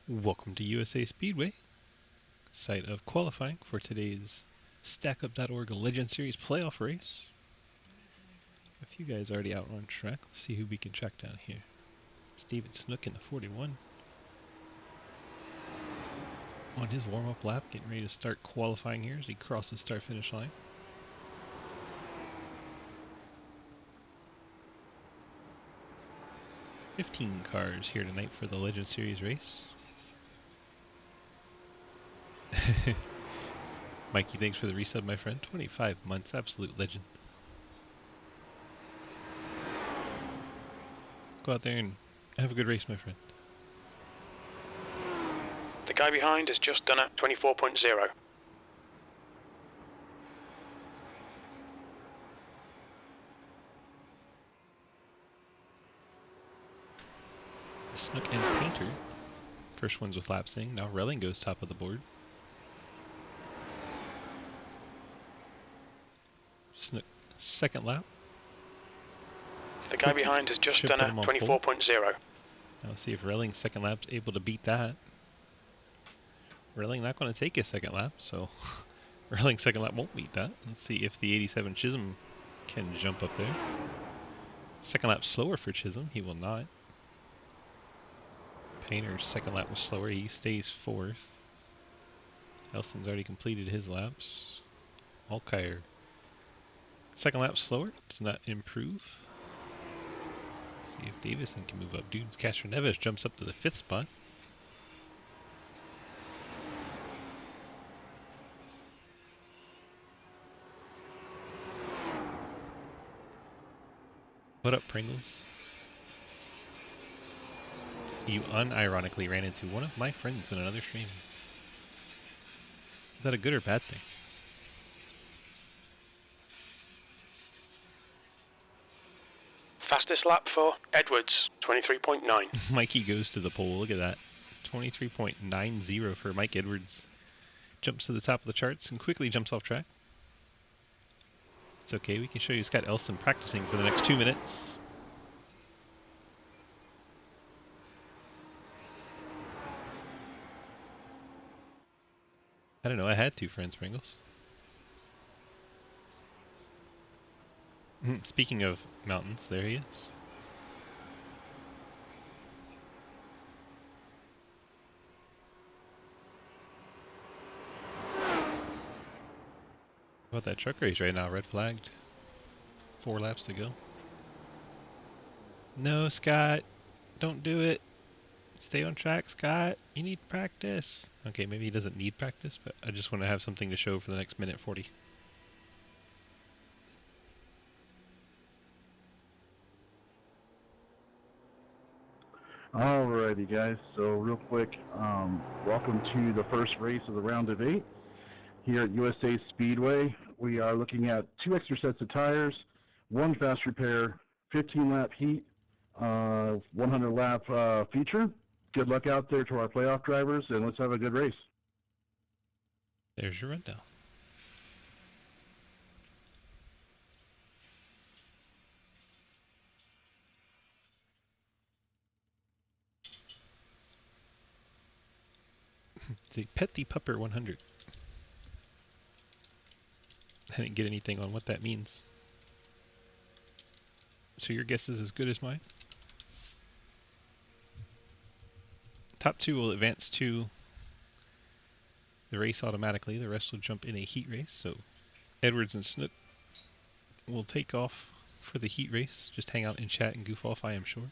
Welcome to USA Speedway, site of qualifying for today's StackUp.org Legend Series playoff race. A few guys already out on track. Let's see who we can track down here. Steven Snook in the 41. On his warm-up lap, getting ready to start qualifying here as he crosses the start-finish line. "15 cars here tonight for the Legend Series race." Mikey, thanks for the resub, my friend. 25 months, absolute legend. Go out there and have a good race, my friend. The guy behind has just done a 24.0. Snook and Painter. First ones with lap sync. Now Relling goes top of the board. Snook, second lap. The guy behind has just done a 24.0. Now let's see if Relling's second lap's able to beat that. Relling not going to take his second lap, so Relling's second lap won't beat that. Let's see if the 87 Chisholm can jump up there. Second lap slower for Chisholm. He will not. Painter's second lap was slower. He stays fourth. Elston's already completed his laps. Alkire. Second lap slower. Does not improve. Let's see if Davison can move up. Dudes, Castro Neves jumps up to the 5th spot. What up, Pringles? You unironically ran into one of my friends in another stream. Is that a good or bad thing? Fastest lap for Edwards, 23.9. Mikey goes to the pole. Look at that. 23.90 for Mike Edwards. Jumps to the top of the charts and quickly jumps off track. It's okay. We can show you Scott Elston practicing for the next 2 minutes. I don't know. I had to, friends, Pringles. Speaking of mountains, there he is. How about that truck race right now? Red flagged. 4 laps to go. No, Scott. Don't do it. Stay on track, Scott. You need practice. Okay, maybe he doesn't need practice, but I just want to have something to show for the next minute 40. Alrighty, guys. So real quick, welcome to the first race of the round of 8 here at USA Speedway. We are looking at 2 extra sets of tires, 1 fast repair, 15-lap heat, 100-lap feature. Good luck out there to our playoff drivers, and let's have a good race. There's your rundown. The Pet the Pupper 100. I didn't get anything on what that means. So your guess is as good as mine. Top 2 will advance to the race automatically. The rest will jump in a heat race. So Edwards and Snook will take off for the heat race. Just hang out and chat and goof off, I am sure.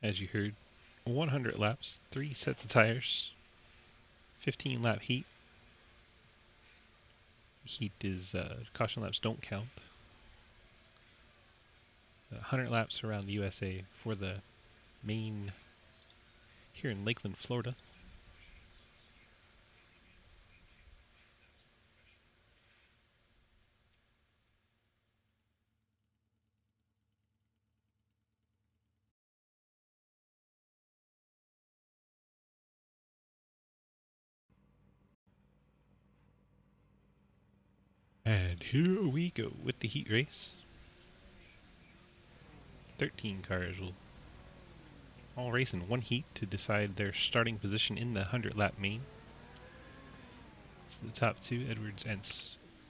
As you heard, 100 laps, 3 sets of tires, 15-lap heat. Heat is, caution laps don't count. 100 laps around the USA for the main here in Lakeland, Florida. And And here we go with the heat race. 13 cars will all race in one heat to decide their starting position in the 100-lap main. So the top two, Edwards and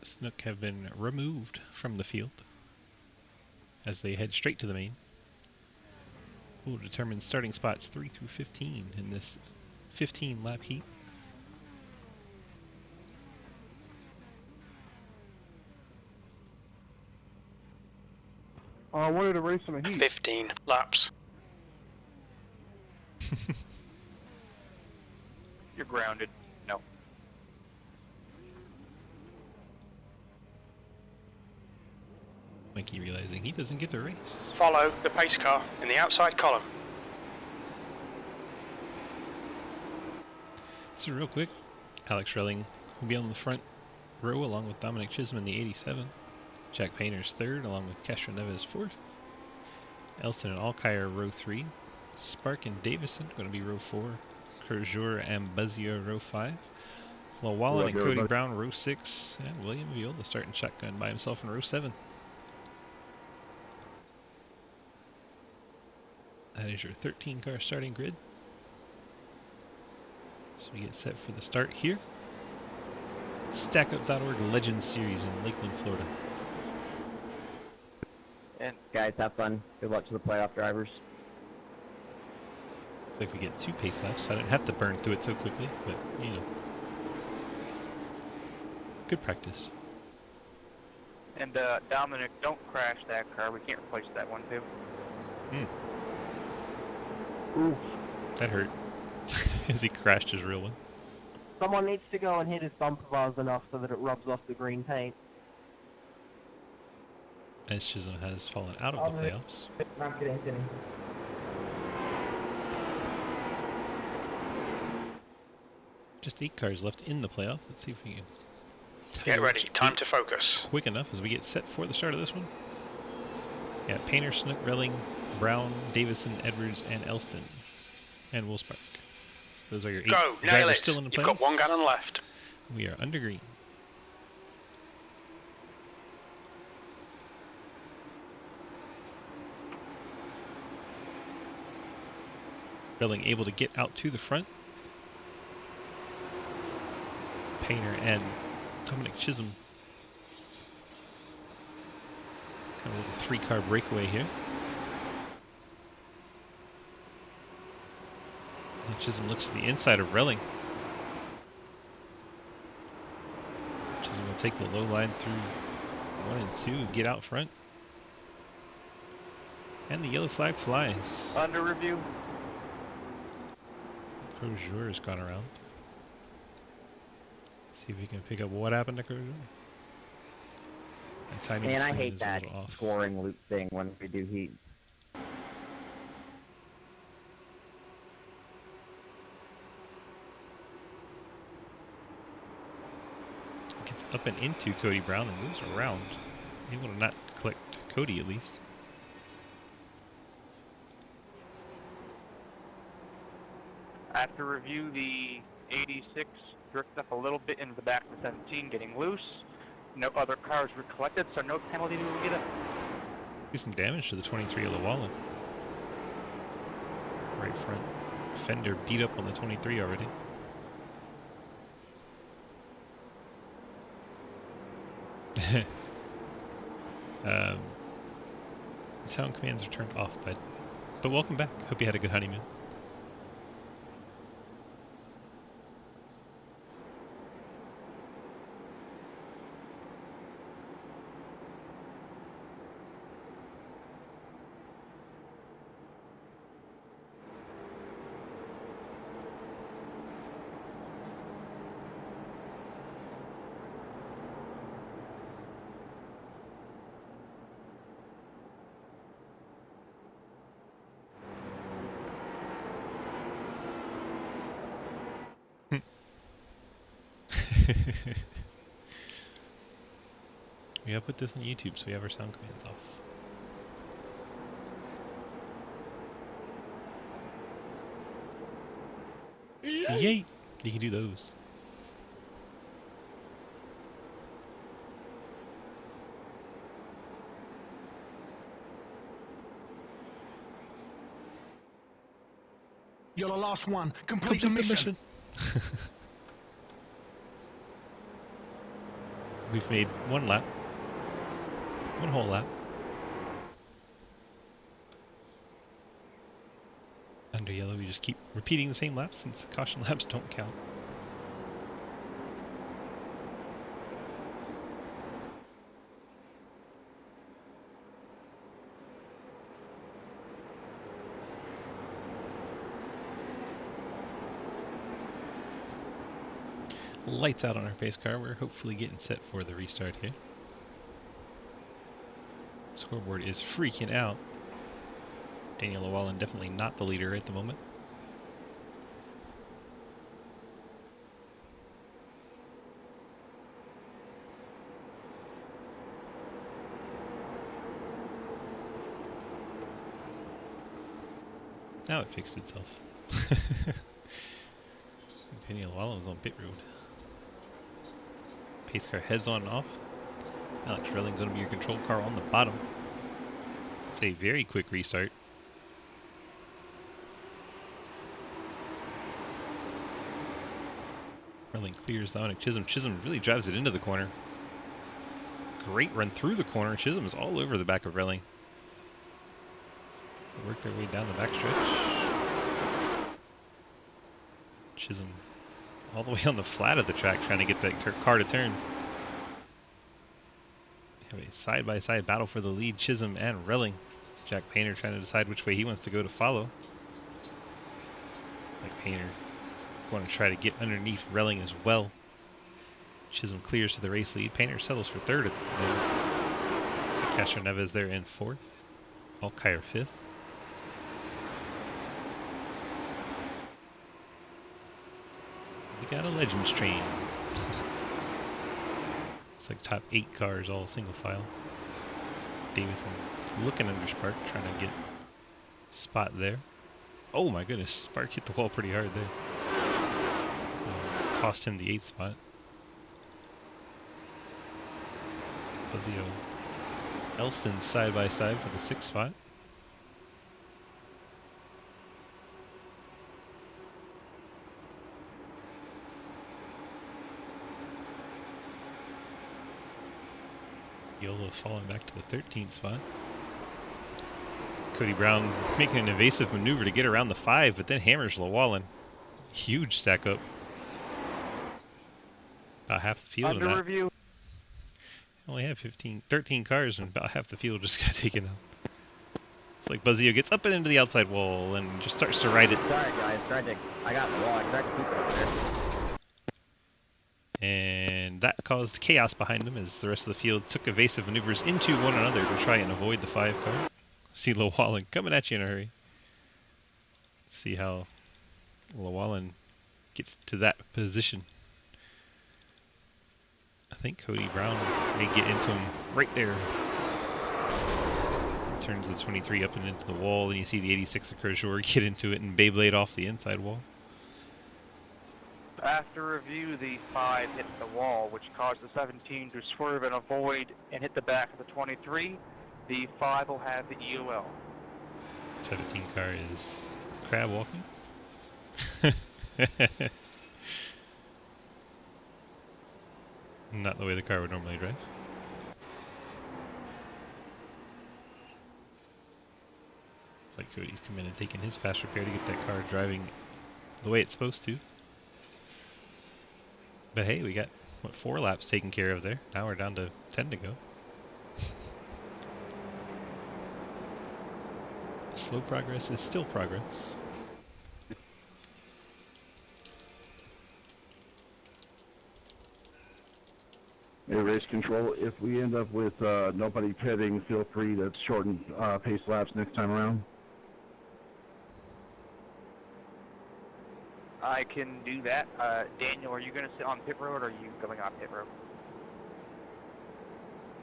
Snook, have been removed from the field as they head straight to the main. We'll determine starting spots 3 through 15 in this 15-lap heat. I wanted to race in a heat. 15 laps. You're grounded. No. Mikey realizing he doesn't get to race. Follow the pace car in the outside column. So real quick, Alex Relling will be on the front row along with Dominic Chisholm in the 87. Jack Painter's third along with Castro Neves fourth. Elston and Alkire row 3. Spark and Davison going to be row 4. Crozier and Buzzier row 5. Wallen and Cody Brown row 6. And William Viola starting shotgun by himself in row 7. That is your 13-car starting grid. So we get set for the start here. StackUp.org Legends Series in Lakeland, Florida. And guys, have fun. Good luck to the playoff drivers. So if we get 2 pace laps, so I don't have to burn through it so quickly, but you know. Good practice. And Dominic, don't crash that car. We can't replace that one too. Oof. That hurt. As he crashed his real one. Someone needs to go and hit his bumper bars enough so that it rubs off the green paint. As Chisholm has fallen out of the playoffs. Just 8 cars left in the playoffs. Let's see if we can Get ready, time to focus. quick enough as we get set for the start of this one. Yeah, Painter, Snook, Relling, Brown, Davison, Edwards, and Elston. And Will Spark. Those are your 8 Go, nail drivers it. still in the playoffs. You've got 1 gallon left. We are under green. Relling able to get out to the front. Painter and Dominic Chisholm. Kind of a little 3-car breakaway here. And Chisholm looks to the inside of Relling. Chisholm will take the low line through 1 and 2, get out front. And the yellow flag flies. Under review. Crozier has gone around. See if we can pick up what happened to Crozier. Man, I hate that scoring loop thing when we do heat. Gets up and into Cody Brown and moves around. Able to not collect Cody at least. After review, the 86 drifted up a little bit into the back of the 17, getting loose. No other cars were collected, so no penalty to get it. Do some damage to the 23 of Wallen. Right front fender beat up on the 23 already. Sound commands are turned off, but welcome back. Hope you had a good honeymoon. We gotta put this on YouTube so we have our sound commands off. Yay! You can do those. You're the last one. Complete the mission. We've made one lap. One whole lap. Under yellow, we just keep repeating the same laps since caution laps don't count. Lights out on our pace car. We're hopefully getting set for the restart here. Scoreboard is freaking out. Daniel Llewellyn definitely not the leader at the moment. Now it fixed itself. Daniel Llewellyn was on pit road. Pace car heads on and off. Alex Relling going to be your control car on the bottom. It's a very quick restart. Relling clears Dominic Chisholm. Chisholm really drives it into the corner. Great run through the corner. Chisholm is all over the back of Relling. They work their way down the backstretch. Chisholm all the way on the flat of the track trying to get that car to turn. We have a side-by-side battle for the lead, Chisholm and Relling. Jack Painter trying to decide which way he wants to go to follow. Like Painter going to try to get underneath Relling as well. Chisholm clears to the race lead. Painter settles for third at the moment. So Castro Neves there in fourth. Alkire fifth. We got a Legends train. It's like top 8 cars, all single file. Davison looking under Spark, trying to get spot there. Oh my goodness, Spark hit the wall pretty hard there. Cost him the 8th spot. Buzzio Elston side by side for the 6th spot. Yola falling back to the 13th spot. Cody Brown making an evasive maneuver to get around the 5, but then hammers Llewellyn. Huge stack up. About half the field Under of that. review. Only had 13 cars, and about half the field just got taken out. It's like Buzzio gets up and into the outside wall and just starts to ride it. Sorry guys, I got the wall. I tried to keep it up there. And that caused chaos behind him as the rest of the field took evasive maneuvers into one another to try and avoid the 5 car. See Llewellyn coming at you in a hurry. Let's see how Llewellyn gets to that position. I think Cody Brown may get into him right there. Turns the 23 up and into the wall, and you see the 86 of Kershaw get into it and Beyblade off the inside wall. After review, the 5 hit the wall, which caused the 17 to swerve and avoid and hit the back of the 23. The 5 will have the EOL. 17 car is crab walking. Not the way the car would normally drive. It's like Cody's come in and taken his fast repair to get that car driving the way it's supposed to. But hey, we got, what, 4 laps taken care of there. Now we're down to 10 to go. Slow progress is still progress. Hey, race control, if we end up with nobody pitting, feel free to shorten pace laps next time around. I can do that. Daniel, are you going to sit on pit road or are you going off pit road?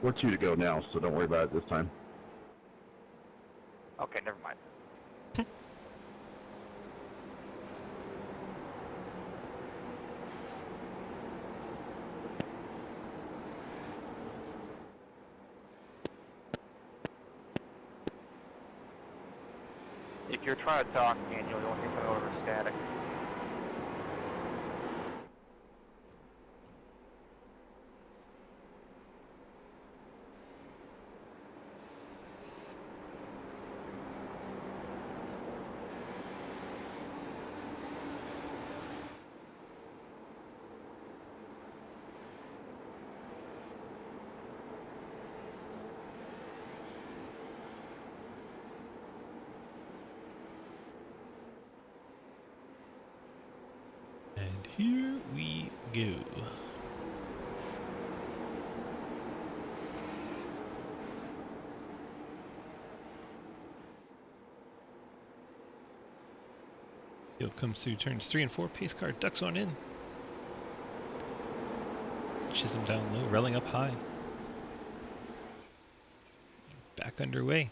We're 2 to go now, so don't worry about it this time. Okay, never mind. If you're trying to talk, Daniel, you'll hear my orders. Static. And here we go. Field comes through turns 3 and 4. Pace car ducks on in. Chisholm down low, Relling up high. Back underway.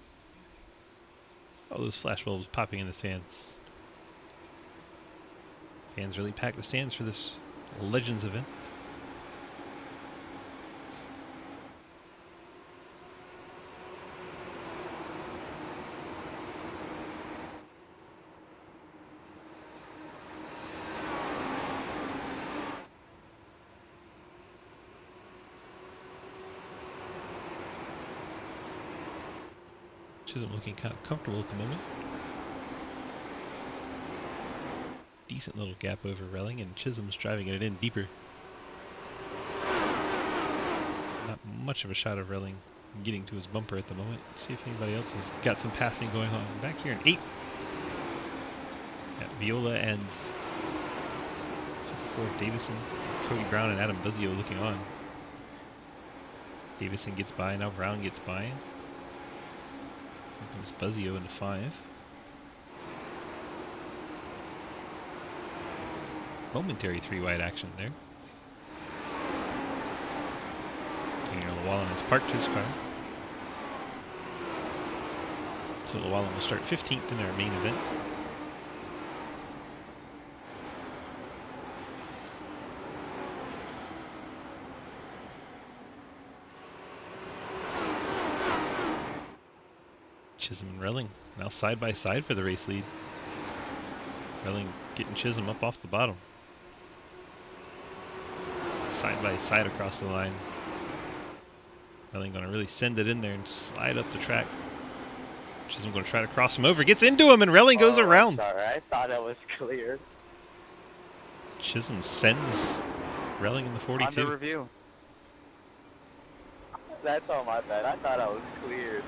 All those flash bulbs popping in the stands. Fans really packed the stands for this Legends event. Chisholm looking kind of comfortable at the moment. Decent little gap over Relling, and Chisholm's driving it in deeper. It's not much of a shot of Relling getting to his bumper at the moment. Let's see if anybody else has got some passing going on. Back here in 8th. Got Viola and 54 Davison, Cody Brown and Adam Buzzio looking on. Davison gets by, now Brown gets by. Here comes Buzzio into 5. Momentary 3-wide action there. Daniel Llewellyn has parked his car. So Llewellyn will start 15th in our main event. Chisholm and Relling now side by side for the race lead. Relling getting Chisholm up off the bottom. Side by side across the line. Relling going to really send it in there and slide up the track. Chisholm going to try to cross him over. Gets into him and Relling goes around. Sorry, I thought it was clear. Chisholm sends Relling in the 42. Under review. That's all my bad. I thought I was cleared.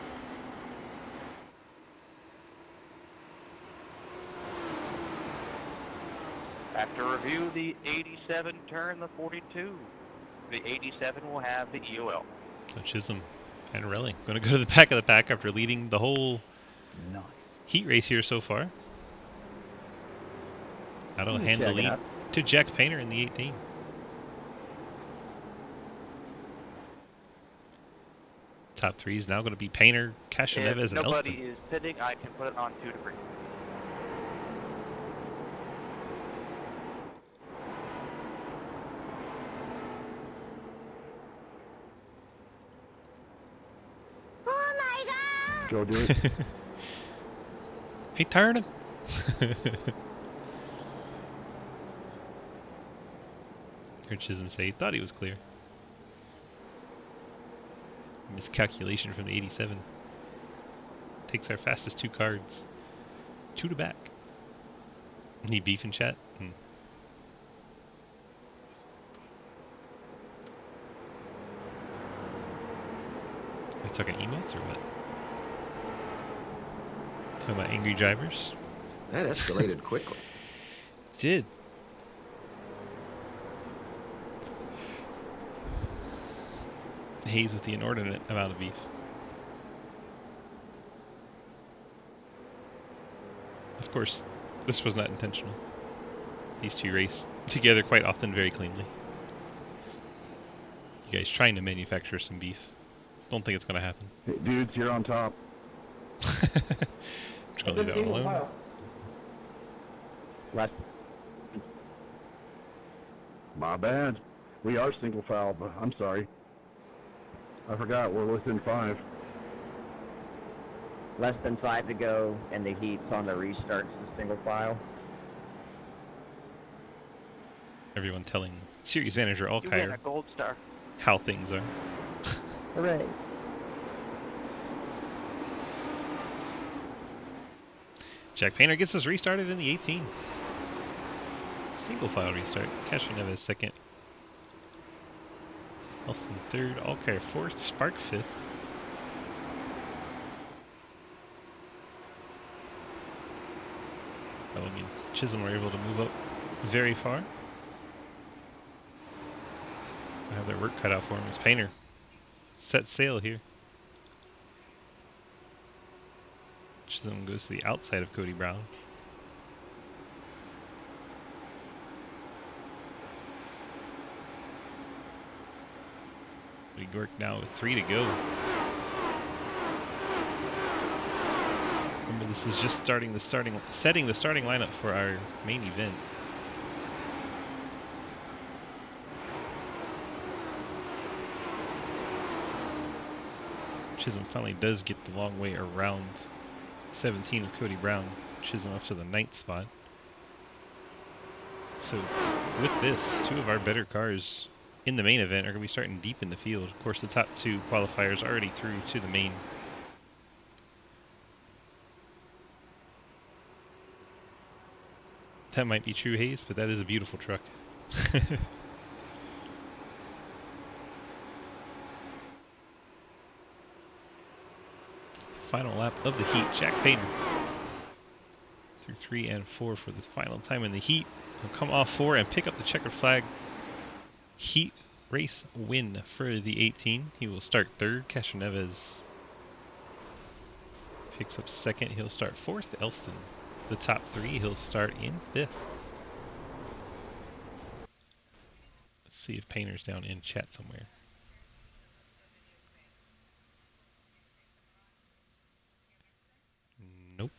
After review, the 87 turn the 42. The 87 will have the EOL. So Chisholm and Relling going to go to the back of the pack after leading the whole heat race here so far. That'll hand the lead to Jack Painter in the 18. Top 3 is now going to be Painter, Casheneves, and Elston. If nobody is pitting, I can put it on 2 to 3. Go do it. He turned him. Heard Chisholm say he thought he was clear. Miscalculation from the 87. Takes our fastest 2 cards. 2 to back. Need beef in chat? Are we talking emotes or what? Talking about angry drivers? That escalated quickly. Did. Hayes with the inordinate amount of beef. Of course, this was not intentional. These 2 race together quite often very cleanly. You guys trying to manufacture some beef. Don't think it's going to happen. Hey, dudes, you're on top. Just going to leave that alone. Left. My bad. We are single file, but I'm sorry. I forgot we're within 5. Less than 5 to go, and the heat's on the restarts, the single file. Everyone telling series manager You win a Alkire gold star. how things are. Hooray. Jack Painter gets us restarted in the 18. Single file restart. Cashew Neves second. Elston third. Alkire fourth. Spark fifth. Bellamy and Chisholm were able to move up very far. They have their work cut out for him as Painter set sail here. Chisholm goes to the outside of Cody Brown. We work now with 3 to go. Remember, this is just setting the starting lineup for our main event. Chisholm finally does get the long way around 17 of Cody Brown. Chisholm up to the 9th spot. So with this, 2 of our better cars in the main event are going to be starting deep in the field. Of course, the top 2 qualifiers are already through to the main. That might be true, Hayes, but that is a beautiful truck. Final lap of the heat. Jack Painter through 3 and 4 for the final time in the heat. He'll come off 4 and pick up the checkered flag. Heat race win for the 18. He will start 3rd. Cashew Neves picks up 2nd. He'll start 4th. Elston, the top 3, he'll start in 5th. Let's see if Painter's down in chat somewhere. Nope.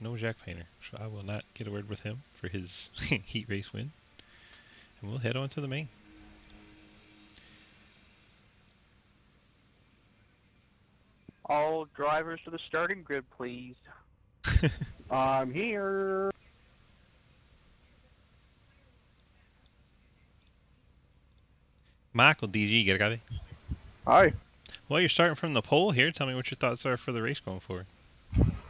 No Jack Painter. So I will not get a word with him for his heat race win. And we'll head on to the main. All drivers to the starting grid, please. I'm here. Michael DG, get a copy? Hi. Well, you're starting from the pole here. Tell me what your thoughts are for the race going forward.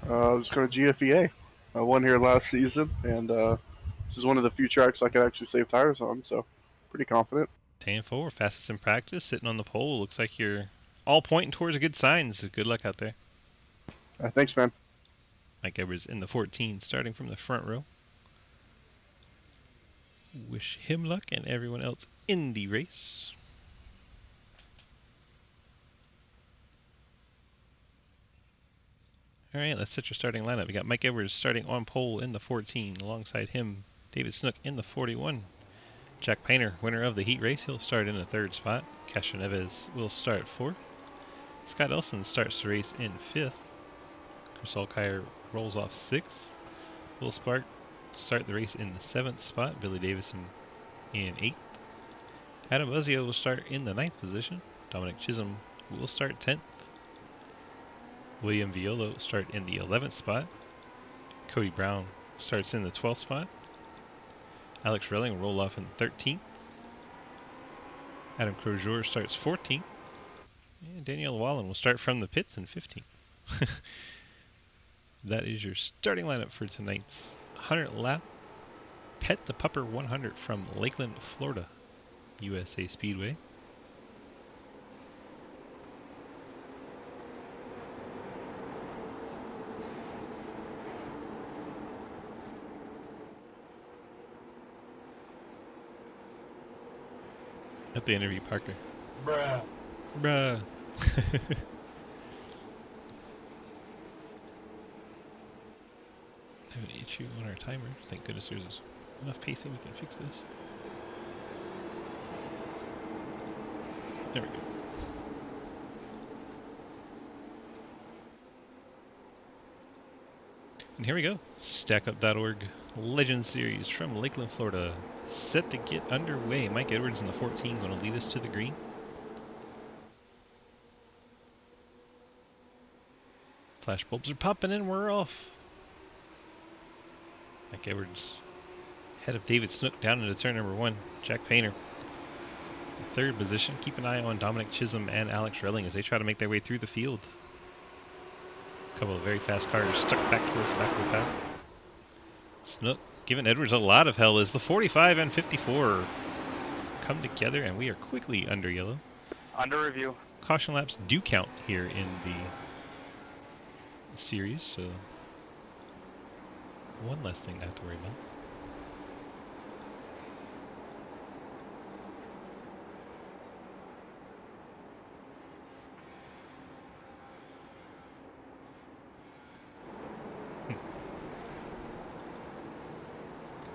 Let's go to GFEA. I won here last season, and this is one of the few tracks I can actually save tires on, so pretty confident. 10-4, fastest in practice, sitting on the pole. Looks like you're all pointing towards good signs. Good luck out there. Thanks, man. Mike Edwards in the 14, starting from the front row. Wish him luck and everyone else in the race. Alright, let's set your starting lineup. We got Mike Edwards starting on pole in the 14. Alongside him, David Snook in the 41. Jack Painter, winner of the heat race, he'll start in the 3rd spot. Cashew Neves will start 4th. Scott Elson starts the race in 5th. Chris Alkire rolls off 6th. Will Spark start the race in the 7th spot. Billy Davison in 8th. Adam Buzzio will start in the 9th position. Dominic Chisholm will start 10th. William Viola will start in the 11th spot. Cody Brown starts in the 12th spot. Alex Relling will roll off in the 13th. Adam Crozier starts 14th. And Danielle Wallen will start from the pits in 15th. That is your starting lineup for tonight's 100 lap Pet the Pupper 100 from Lakeland, Florida, USA Speedway. Have to interview Parker. Bruh. Bruh. Have an issue on our timer. Thank goodness there's enough pacing we can fix this. There we go. And here we go. StackUp.org Legend Series from Lakeland, Florida. Set to get underway. Mike Edwards in the 14 going to lead us to the green. Flash bulbs are popping and we're off. Mike Edwards Head of David Snook down into turn number 1. Jack Painter in third position. Keep an eye on Dominic Chisholm and Alex Relling as they try to make their way through the field. A couple of very fast cars stuck back towards the back of the pack. Snook giving Edwards a lot of hell as the 45 and 54 come together, and we are quickly under yellow. Under review. Caution laps do count here in the series, so one less thing to have to worry about.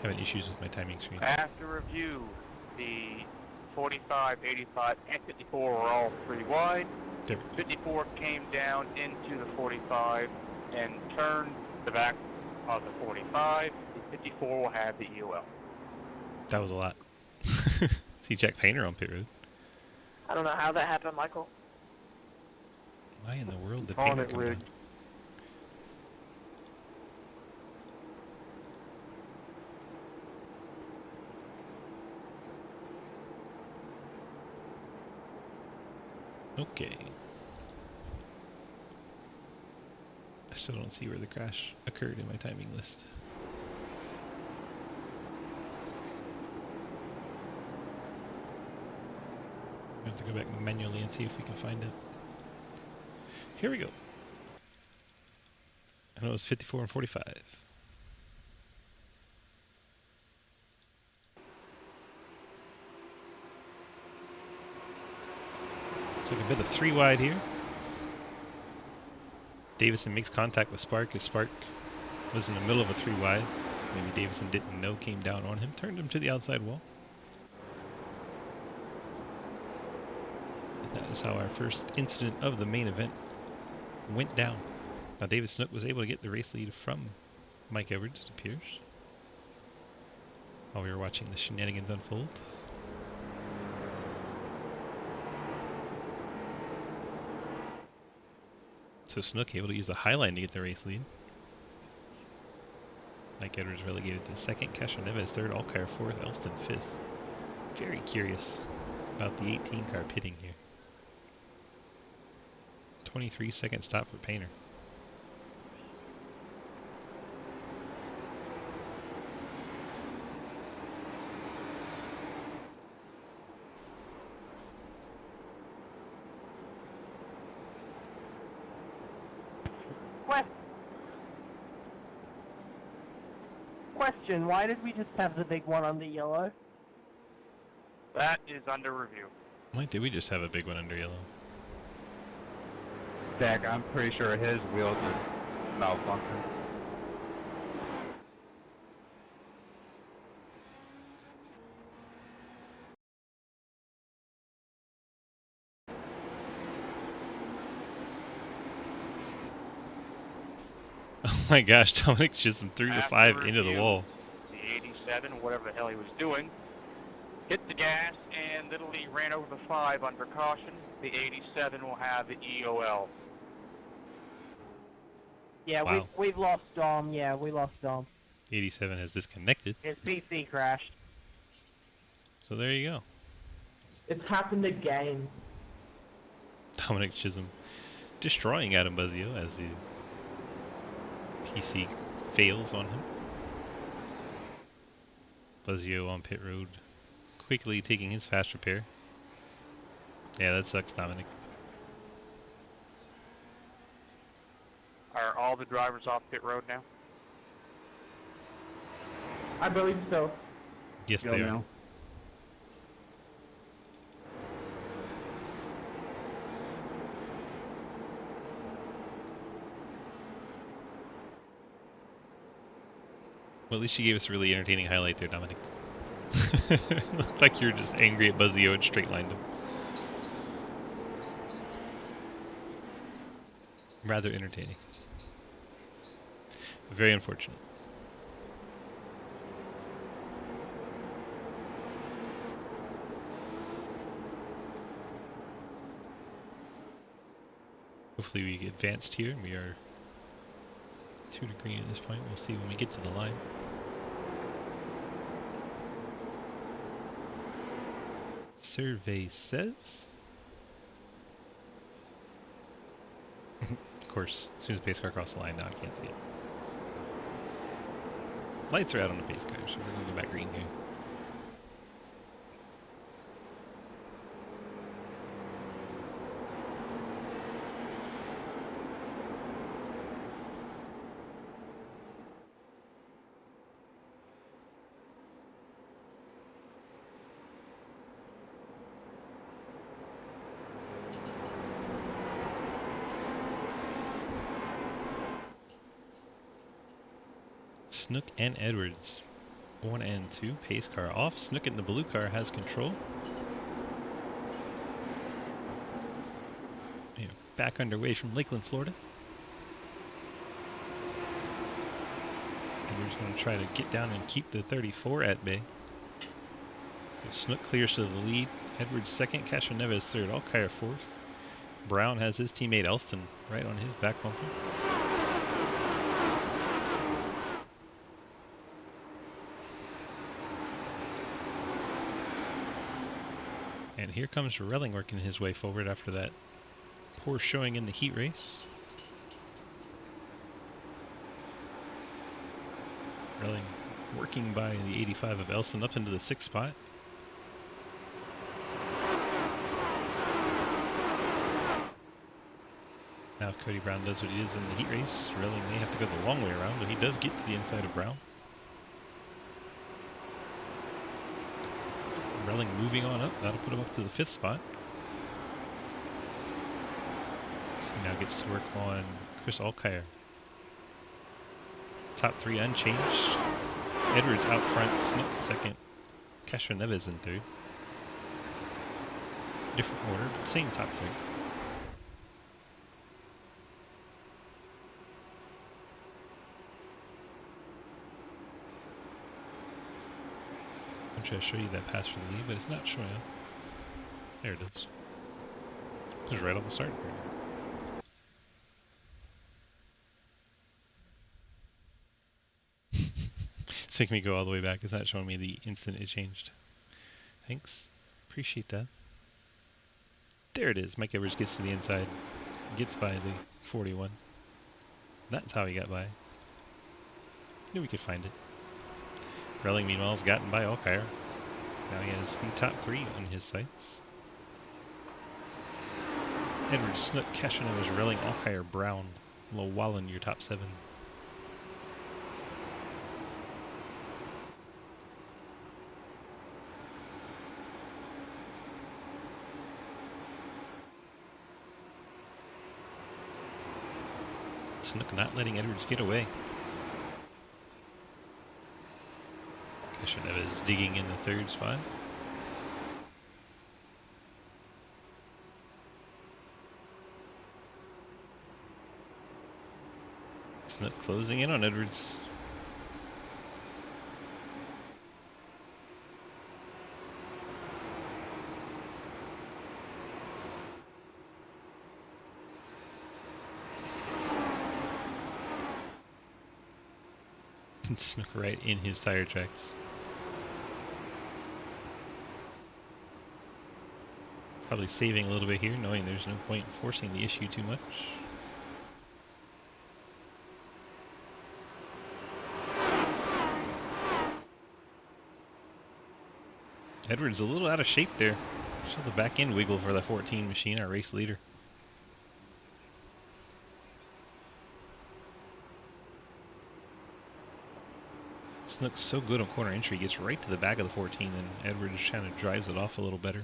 Having issues with my timing screen. After review, the 45, 85, and 54 were all pretty wide. 54 came down into the 45 and turned the back of the 45. The 54 will have the EOL. That was a lot. See Jack Painter on pit road. I don't know how that happened, Michael. Why in the world did Painter come down? Okay. I still don't see where the crash occurred in my timing list. We have to go back manually and see if we can find it. Here we go. I know it was 54 and 45. Looks like a bit of 3 wide here. Davison makes contact with Spark as Spark was in the middle of a 3 wide. Maybe Davison didn't know, came down on him, turned him to the outside wall. And that is how our first incident of the main event went down. Now David Snook was able to get the race lead from Mike Edwards, it appears, while we were watching the shenanigans unfold. So Snook able to use the high line to get the race lead. Mike Edwards relegated to second, Castro Neves third, Alkire fourth, Elston fifth. Very curious about the 18 car pitting here. 23-second stop for Painter. Question, why did we just have the big one on the yellow? That is under review. Why did we just have a big one under yellow? Dak, I'm pretty sure his wheel just malfunctioned. Oh my gosh, Dominic just threw the 5 into the wall. The 87, whatever the hell he was doing, hit the gas and literally ran over the 5 under caution. The 87 will have the EOL. Yeah, wow. we've lost Dom. Yeah, we lost Dom. 87 has disconnected. His PC crashed. So there you go. It's happened again. Dominic Chisholm destroying Adam Buzzio as the PC fails on him. Buzzio on pit road, quickly taking his fast repair. Yeah, that sucks, Dominic. Are all the drivers off pit road now? I believe so. Yes, Go they now. are. Well, at least you gave us a really entertaining highlight there, Dominic. Looked like you were just angry at Buzzio and straight lined him. Rather entertaining. Very unfortunate. Hopefully we get advanced here, and we are 2 to green at this point. We'll see when we get to the line. survey says. Of course, as soon as the pace car crossed the line, now I can't see it. Lights are out on the pace car, so we're going to go back green here. Snook and Edwards, 1 and 2, pace car off. Snook in the blue car has control. Back underway from Lakeland, Florida. Edwards going to try to get down and keep the 34 at bay. Snook clears to the lead. Edwards second, Castro Neves third, Alkire fourth. Brown has his teammate Elston right on his back bumper. And here comes Relling working his way forward after that poor showing in the heat race. Relling working by the 85 of Elston up into the 6th spot. Now if Cody Brown does what he is in the heat race, Relling may have to go the long way around, but he does get to the inside of Brown. Relling moving on up, that'll put him up to the 5th spot. He now gets to work on Chris Alkire. Top 3 unchanged. Edwards out front, Snook second, Castro Neves in third. Different order, but same top 3. I'm trying to show you that pass for the lead, but it's not showing up. There it is. It was right off the start grid. It's making me go all the way back. It's not showing me the instant it changed. Thanks. Appreciate that. There it is. Mike Edwards gets to the inside. Gets by the 41. That's how he got by. Knew we could find it. Relling, meanwhile, has gotten by Alkire. Now he has the top 3 on his sights. Edwards, Snook, Castro Neves, Relling, Alkire, Brown, Llewellyn, your top 7. Snook not letting Edwards get away. Castro Neves digging in the 3rd spot. Snook closing in on Edwards. Snook right in his tire tracks. Probably saving a little bit here, knowing there's no point in forcing the issue too much. Edwards a little out of shape there. Show the back end wiggle for the 14 machine, our race leader. Snook's so good on corner entry, gets right to the back of the 14, and Edwards kind of drives it off a little better.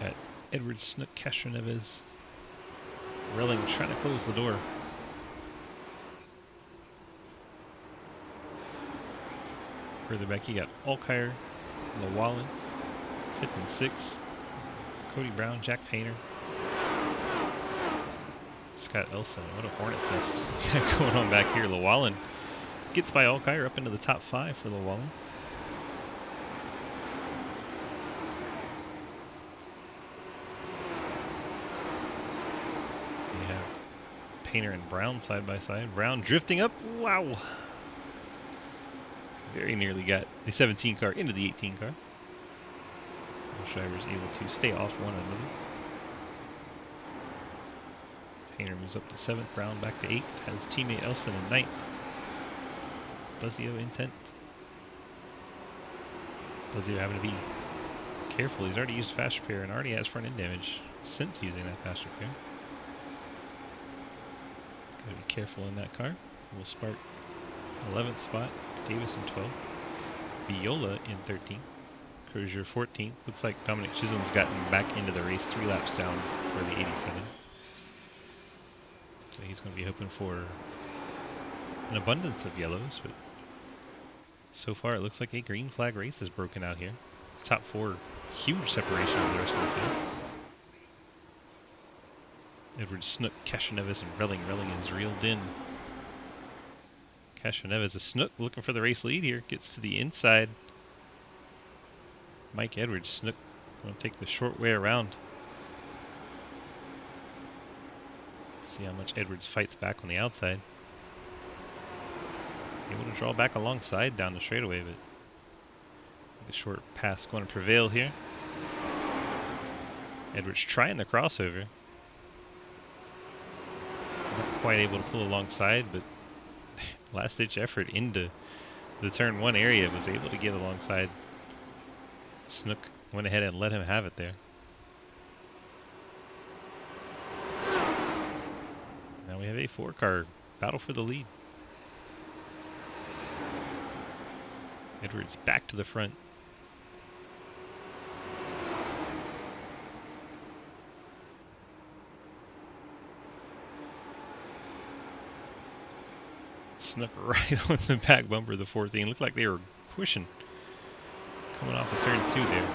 Got Edwards, Snook, Castro Neves, Relling trying to close the door. Further back, you got Alkire, Llewellyn, 5th and 6th. Cody Brown, Jack Painter, Scott Elson. What a hornet's nest going on back here. Llewellyn gets by Alkire up into the top 5 for Llewellyn. Painter and Brown side by side. Brown drifting up. Wow. Very nearly got the 17 car into the 18 car. Both drivers able to stay off one another. Painter moves up to 7th. Brown back to 8th. Has teammate Elston in 9th. Buzzio in 10th. Buzzio having to be careful. He's already used fast repair and already has front end damage since using that fast repair. Gotta be careful in that car. Will Spark 11th spot. Davis in 12th. Viola in 13th. Crozier 14th. Looks like Dominic Chisholm's gotten back into the race 3 laps down for the 87. So he's going to be hoping for an abundance of yellows, but so far it looks like a green flag race is broken out here. Top 4, huge separation of the rest of the field. Edwards, Snook, Castroneves, and Relling. Relling is reeled in. Castroneves, a Snook looking for the race lead here. Gets to the inside. Mike Edwards, Snook going to take the short way around. See how much Edwards fights back on the outside. Able to draw back alongside down the straightaway, but the short pass going to prevail here. Edwards trying the crossover. Not quite able to pull alongside, but last ditch effort into the turn 1 area, was able to get alongside. Snook went ahead and let him have it there. Now we have a 4-car battle for the lead. Edwards back to the front. Snuck right on the back bumper of the 14. Looked like they were pushing. Coming off of turn 2 there.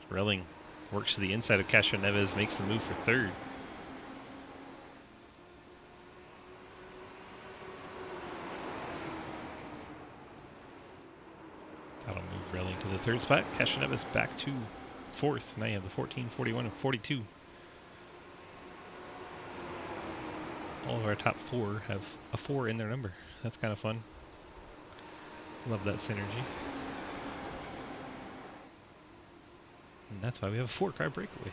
Relling works to the inside of Castroneves, makes the move for 3rd. That'll move Relling to the 3rd spot. Castroneves back to 4th. Now you have the 14, 41, and 42. All of our top 4 have a 4 in their number. That's kind of fun. Love that synergy. And that's why we have a 4-car breakaway.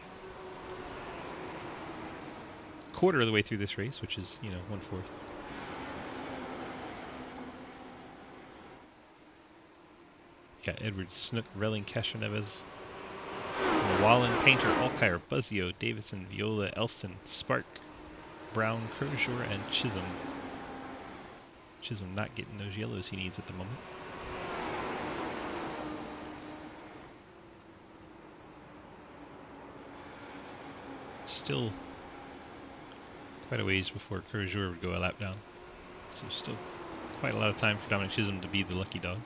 Quarter of the way through this race, which is, 1/4. Got Edwards, Snook, Relling, Castroneves, Wallen, Painter, Alkire, Buzzio, Davison, Viola, Elston, Spark, Brown, Crozier, and Chisholm. Chisholm not getting those yellows he needs at the moment. Still quite a ways before Crozier would go a lap down. So still quite a lot of time for Dominic Chisholm to be the lucky dog.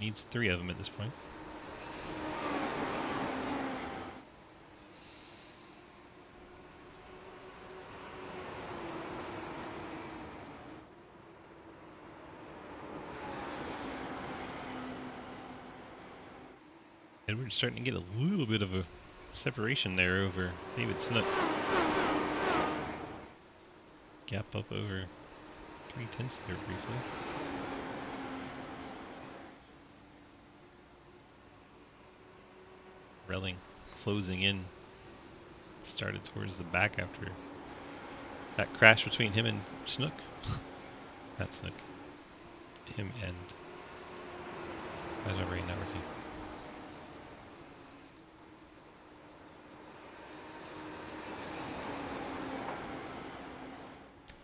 Needs 3 of them at this point. Edwards starting to get a little bit of a separation there over David Snook. Gap up over 3/10 there briefly. Relling closing in. Started towards the back after that crash between him and Snook. Not Snook. Him and... How's my brain not working?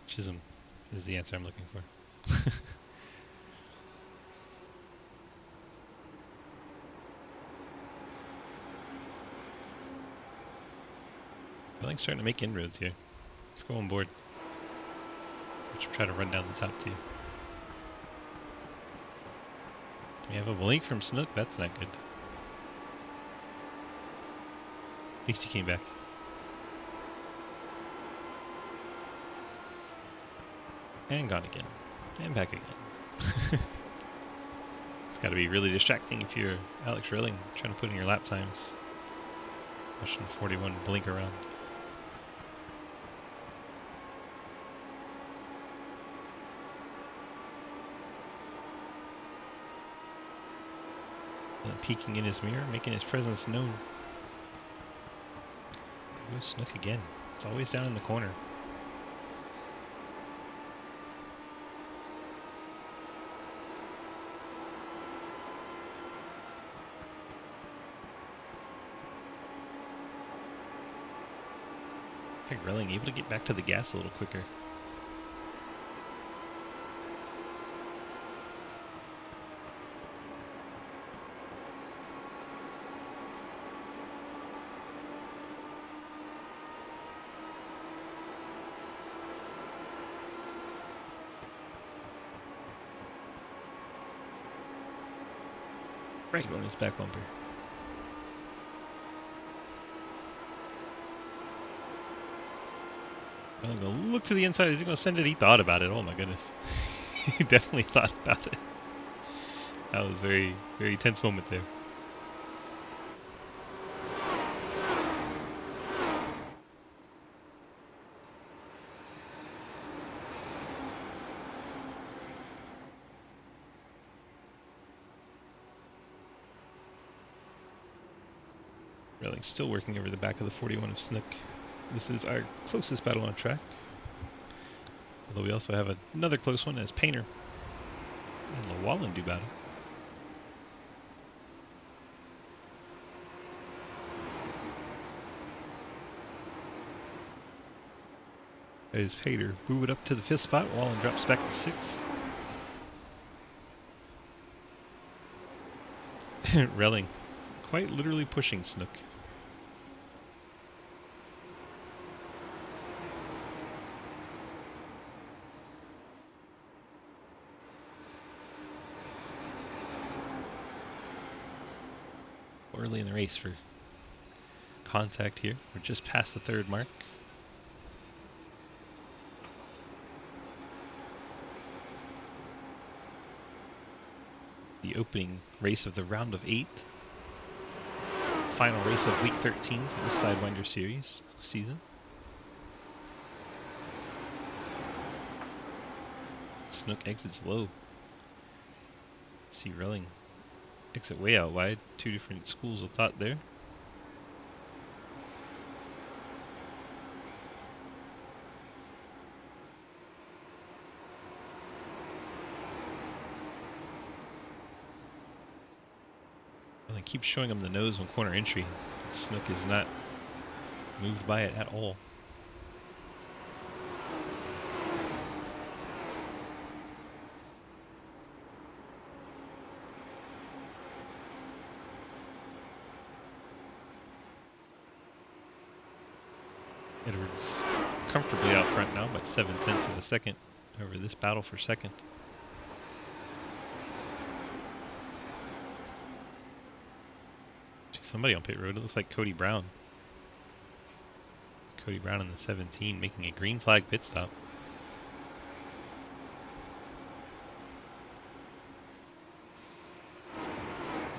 Chisholm is the answer I'm looking for. Relling's starting to make inroads here. Let's go on board. Let's try to run down the top 2. We have a blink from Snook. That's not good. At least he came back. And gone again. And back again. It's got to be really distracting if you're Alex Relling trying to put in your lap times. Watching 41 blink around. peeking in his mirror, making his presence known. Go Snook again. It's always down in the corner. I think Relling able to get back to the gas a little quicker. Right on his back bumper. I'm gonna look to the inside. Is he gonna send it? He thought about it. Oh my goodness. He definitely thought about it. That was very, very tense moment there. Really still working over the back of the 41 of Snook. This is our closest battle on track. Although we also have another close one as Painter and Llewellyn do battle. As Painter move it up to the 5th spot, Llewellyn drops back to 6th. Relling quite literally pushing Snook. Early in the race for contact here. We're just past the 3rd mark. The opening race of the round of 8. Final race of week 13 for the Sidewinder Series season. Snook exits low. See Relling exit way out wide. 2 different schools of thought there. And they keep showing him the nose on corner entry. Snook is not moved by it at all. Edwards comfortably out front now by 7/10 of a second over this battle for second. Somebody on pit road. It looks like Cody Brown. Cody Brown in the 17 making a green flag pit stop.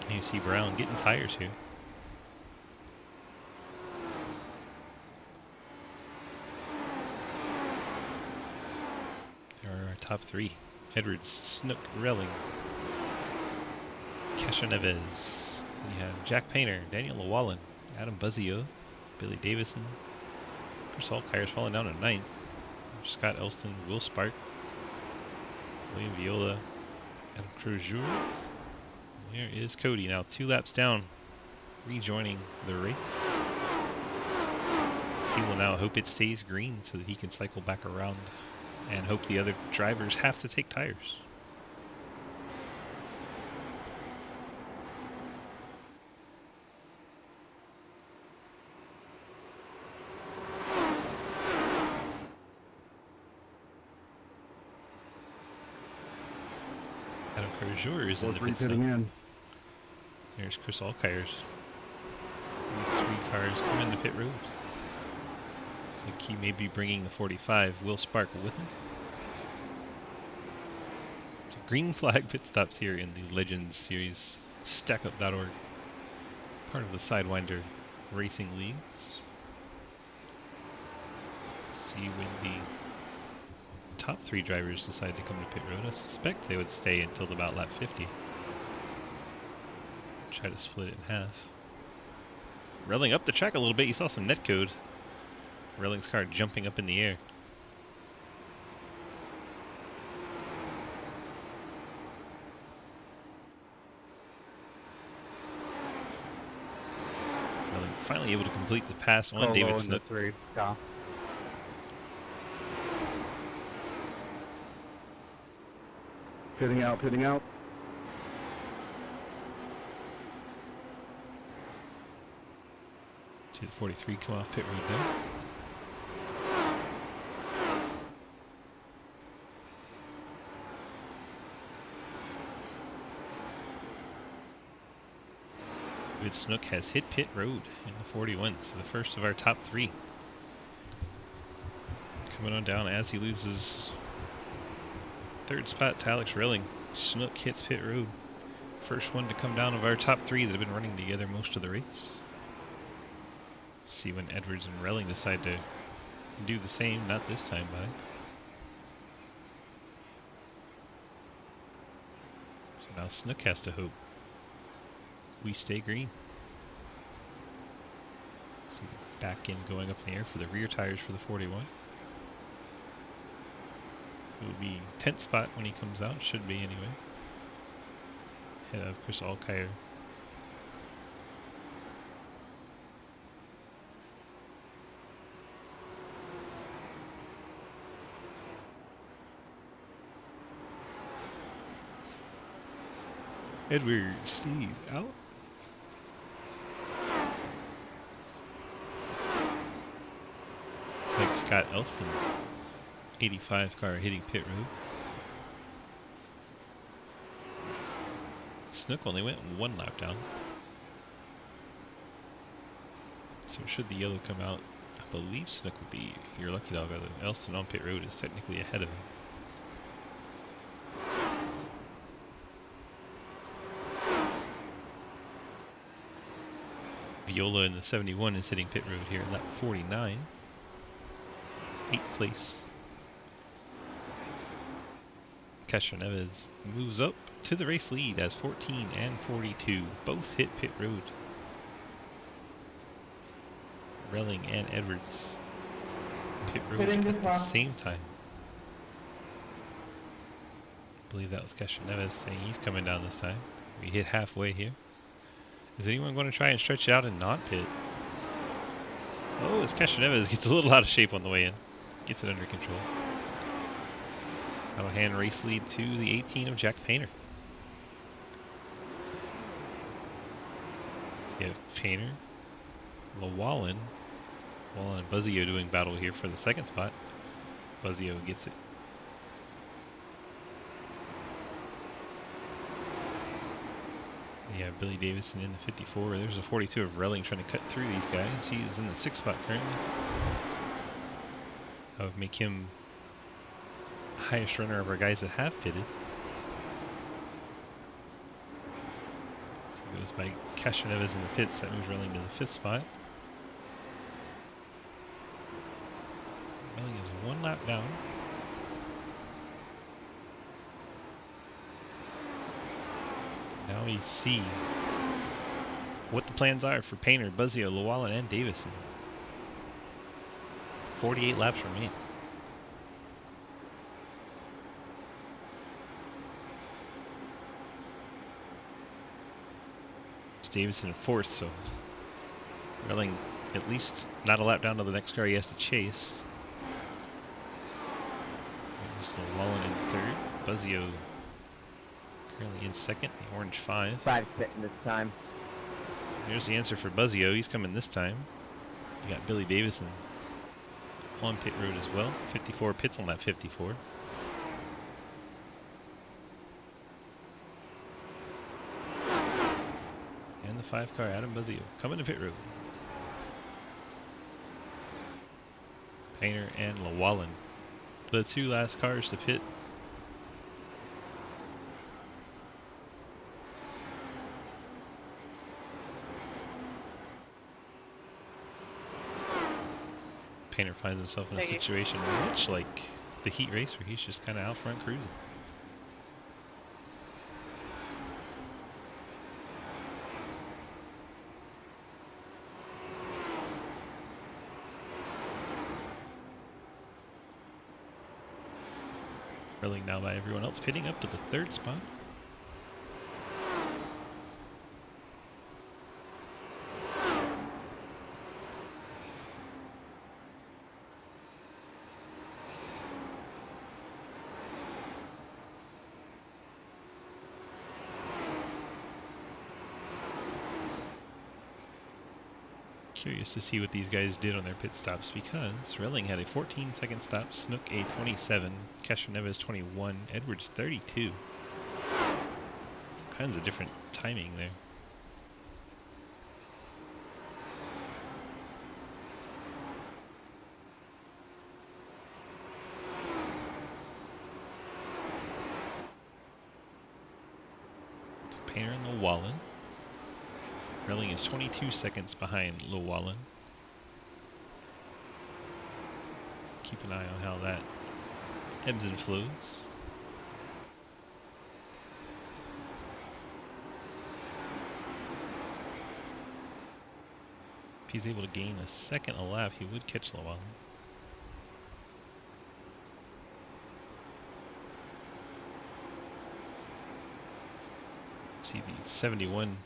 And you see Brown getting tires here. There are our top 3. Edwards, Snook, Relling, Kesha Neves. You have Jack Painter, Daniel Llewellyn, Adam Buzzio, Billy Davison, Chris Allkire's falling down to 9th. Scott Elston, Will Spark, William Viola, Adam Crozier. There is Cody now 2 laps down, rejoining the race. He will now hope it stays green so that he can cycle back around and hope the other drivers have to take tires. Adam Crozier is in the pit stop. In. There's Chris Allkire's. These 3 cars come into pit road. Looks like he may be bringing the 45 Will Spark with him. So green flag pit stops here in the Legends Series StackUp.org, part of the Sidewinder Racing Leagues. See when the top 3 drivers decide to come to pit road. I suspect they would stay until about lap 50. try to split it in half. Relling up the track a little bit. You saw some netcode. Relling's car jumping up in the air. Relling finally able to complete the pass on David Snook. Pitting out, pitting out. See the 43 come off pit road there. David Snook has hit pit road in the 41, so the first of our top 3. Coming on down as he loses 3rd spot to Alex Relling. Snook hits pit road. First one to come down of our top 3 that have been running together most of the race. See when Edwards and Relling decide to do the same, not this time by. So now Snook has to hope we stay green. See the back end going up in the air for the rear tires for the 41. It will be 10th spot when he comes out, should be anyway. Ahead of Chris Alkire. Edwards stays out. It's like Scott Elston, 85 car hitting pit road. Snook only went 1 lap down. So should the yellow come out, I believe Snook would be your lucky dog, although Elston on pit road is technically ahead of him. Viola in the 71 is hitting pit road here, lap 49. 8th place. Castro Neves moves up to the race lead as 14 and 42 both hit pit road. Relling and Edwards pit road at the same time. I believe that was Castro Neves saying he's coming down this time. We hit halfway here. Is anyone going to try and stretch it out and not pit? Oh, as Castro Neves gets a little out of shape on the way in. Gets it under control. That'll hand race lead to the 18 of Jack Painter. So you have Painter, Llewellyn and Buzzio doing battle here for the 2nd spot. Buzzio gets it. Yeah, Billy Davison in the 54. There's a 42 of Relling trying to cut through these guys. He is in the 6th spot currently. That would make him highest runner of our guys that have pitted. So he goes by Castro Neves in the pits. That moves Relling to the 5th spot. Relling is 1 lap down. Now we see what the plans are for Painter, Buzzio, Llewellyn, and Davison. 48 laps remain. It's Davison in 4th, so Relling at least not a lap down to the next car he has to chase. There's Llewellyn in 3rd, Buzzio currently in 2nd, the orange 5. 5 pitting this time. There's the answer for Buzzio. He's coming this time. You got Billy Davison on pit road as well. 54 pits on that 54. And the 5 car Adam Buzzio coming to pit road. Painter and Llewellyn, the 2 last cars to pit. Painter finds himself in a situation much like the heat race where he's just kind of out front cruising. Relling now by everyone else pitting up to the 3rd spot. Curious to see what these guys did on their pit stops because Relling had a 14-second stop, Snook a 27, Castroneves 21, Edwards 32. All kinds of different timing there. So Painter and Llewellyn. Relling is 22 seconds behind Llewellyn. Keep an eye on how that ebbs and flows. If he's able to gain a second a lap, he would catch Llewellyn. See the 71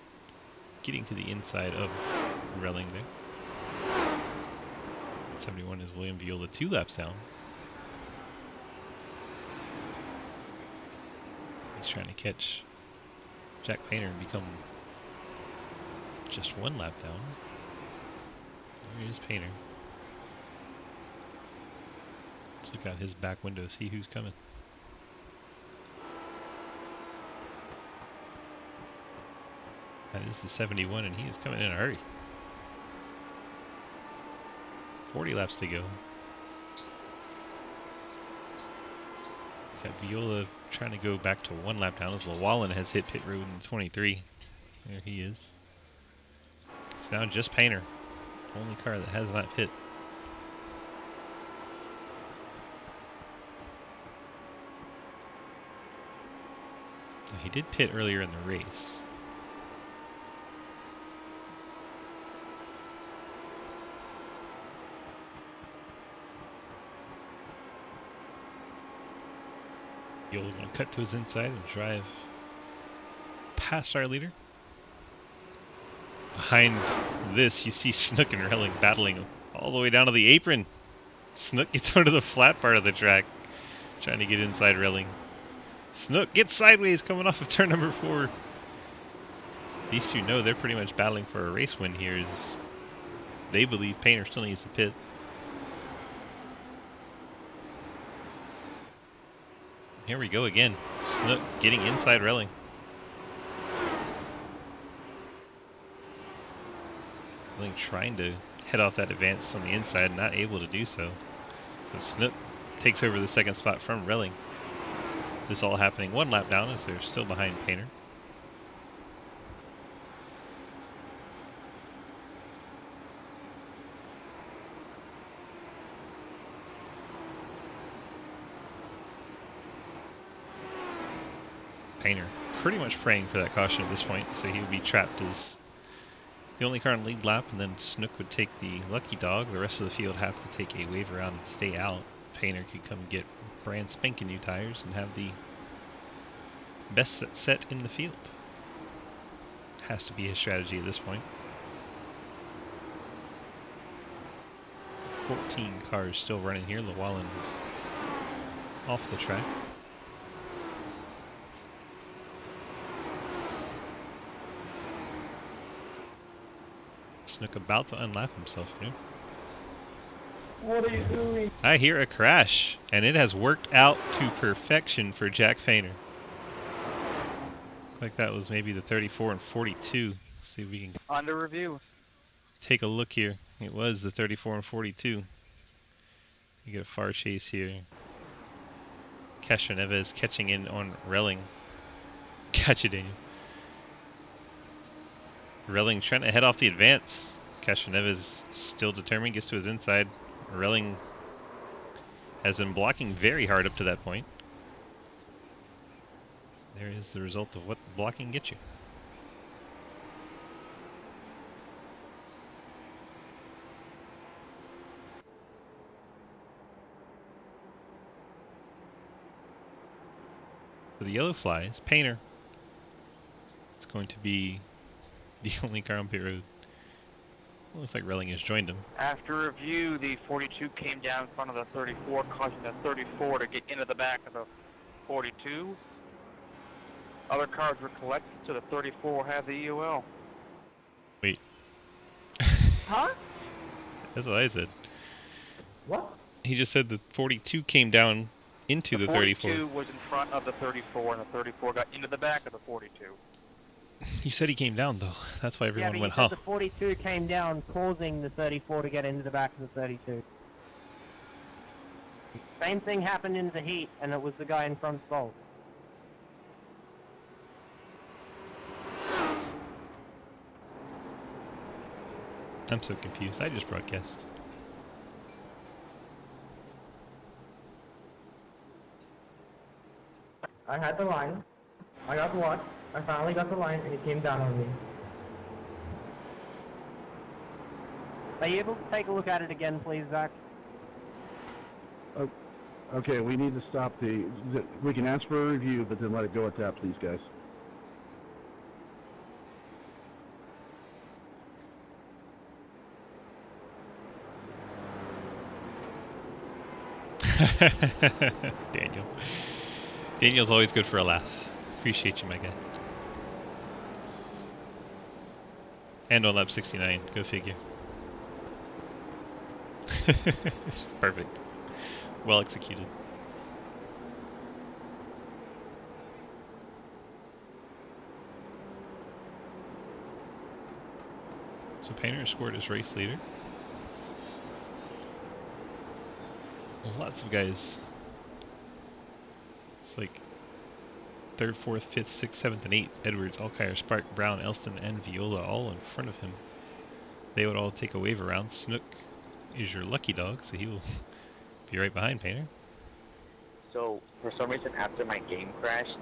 getting to the inside of Relling there. 71 is William Viola 2 laps down. He's trying to catch Jack Painter and become just 1 lap down. There is Painter. Let's look out his back window, see who's coming. That is the 71, and he is coming in a hurry. 40 laps to go. Got Viola trying to go back to 1 lap down as Llewellyn has hit pit road in 23. There he is. It's now just Painter. Only car that has not pit. Now, he did pit earlier in the race. Viola going to cut to his inside and drive past our leader. Behind this, you see Snook and Relling battling all the way down to the apron. Snook gets onto the flat part of the track, trying to get inside Relling. Snook gets sideways coming off of turn number 4. These two know they're pretty much battling for a race win here, as they believe Painter still needs to pit. Here we go again. Snook getting inside Relling. Relling trying to head off that advance on the inside, not able to do so. So Snook takes over the 2nd spot from Relling. This all happening 1 lap down as they're still behind Painter. Painter pretty much praying for that caution at this point, so he would be trapped as the only car in lead lap, and then Snook would take the lucky dog. The rest of the field have to take a wave around and stay out. Painter could come get brand spanking new tires and have the best set in the field. Has to be his strategy at this point. 14 cars still running here. Llewellyn is off the track. Snook about to unlap himself here. What are you doing? I hear a crash, and it has worked out to perfection for Jack Painter. Looks like that was maybe the 34 and 42. See if we can under review. Take a look here. It was the 34 and 42. You get a far chase here. Castroneves catching in on Relling. Gotcha, Daniel. Relling trying to head off the advance. Castroneves still determined, gets to his inside. Relling has been blocking very hard up to that point. There is the result of what blocking gets you. For the yellow flies, Painter. It's going to be the only car on pit road. Well, looks like Relling has joined him. After review, the 42 came down in front of the 34, causing the 34 to get into the back of the 42. Other cars were collected, so the 34 will have the EOL. Wait. Huh? That's what I said. What? He just said the 42 came down into the 34. The 42 was in front of the 34, and the 34 got into the back of the 42. You said he came down, though. That's why everyone went, huh? Yeah, but you said the 42 came down, causing the 34 to get into the back of the 32. Same thing happened in the heat, and it was the guy in front's fault. I'm so confused. I just broadcast. I had the line. I got the watch. I finally got the line, and it came down on me. Are you able to take a look at it again, please, Zach? Okay, we need to stop the... We can ask for a review, but then let it go at that, please, guys. Daniel. Daniel's always good for a laugh. Appreciate you, my guy. And on lap 69, go figure. Perfect. Well executed. So Painter scored as race leader. Lots of guys. It's like 3rd, 4th, 5th, 6th, 7th, and 8th. Edwards, Alkire, Spark, Brown, Elston, and Viola all in front of him. They would all take a wave around. Snook is your lucky dog, so he will be right behind Painter. So, for some reason, after my game crashed,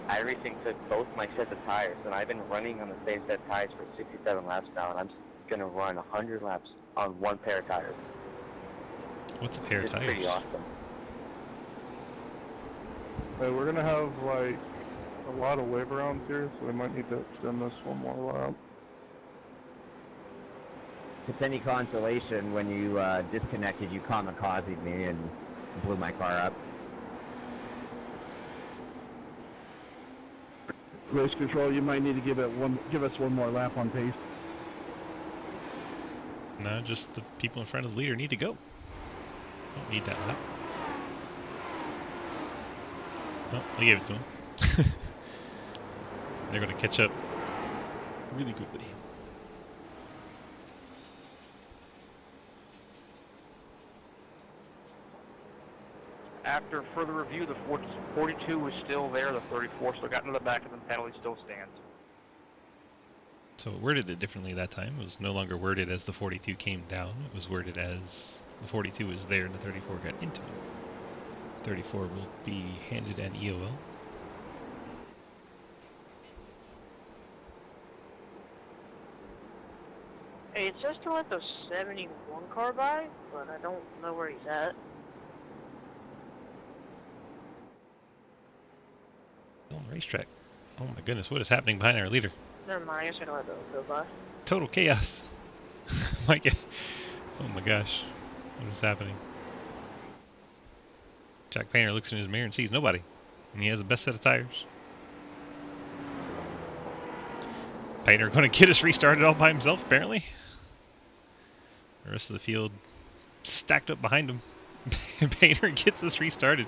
iRacing took both my sets of tires, and I've been running on the same set of tires for 67 laps now, and I'm going to run 100 laps on one pair of tires. What's a pair of tires? It's pretty awesome. Hey, we're going to have, like, a lot of wave arounds here, so we might need to extend this one more lap. If it's any consolation, when you disconnected, you kamikazed me and blew my car up. Race control, you might need to give us one more lap on pace. No, just the people in front of the leader need to go. Don't need that lap. Oh, they gave it to him. They're going to catch up really quickly. After further review, the 42 was still there, the 34 still got into the back of the penalty still stands. So it worded it differently that time. It was no longer worded as the 42 came down. It was worded as the 42 was there and the 34 got into him. 34 will be handed an EOL. Hey, it says to let the 71 car by, but I don't know where he's at. On the racetrack. Oh my goodness, what is happening behind our leader? Never mind, I guess I don't let those go by. Total chaos. Oh my gosh. What is happening? Jack Painter looks in his mirror and sees nobody. And he has the best set of tires. Painter going to get us restarted all by himself, apparently. The rest of the field stacked up behind him. Painter gets us restarted.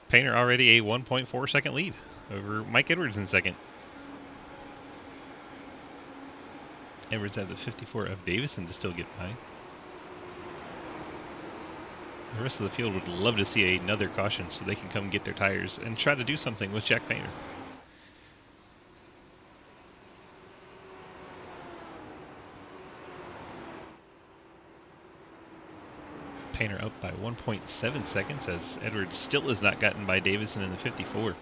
Painter already a 1.4 second lead over Mike Edwards in second. Edwards had the 54 of Davison to still get by. The rest of the field would love to see another caution so they can come get their tires and try to do something with Jack Painter. Painter up by 1.7 seconds as Edwards still has not gotten by Davison in the 54.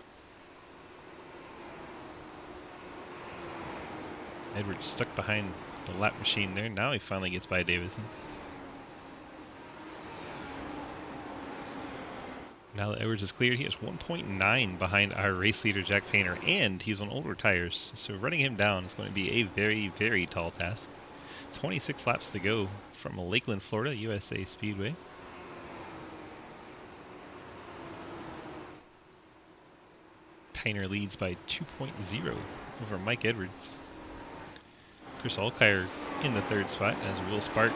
Edwards stuck behind the lap machine there. Now he finally gets by Davison. Now that Edwards is cleared, he is 1.9 behind our race leader, Jack Painter, and he's on older tires. So running him down is going to be a very, very tall task. 26 laps to go from Lakeland, Florida, USA Speedway. Painter leads by 2.0 over Mike Edwards. Chris Alkire in the third spot as Will Spark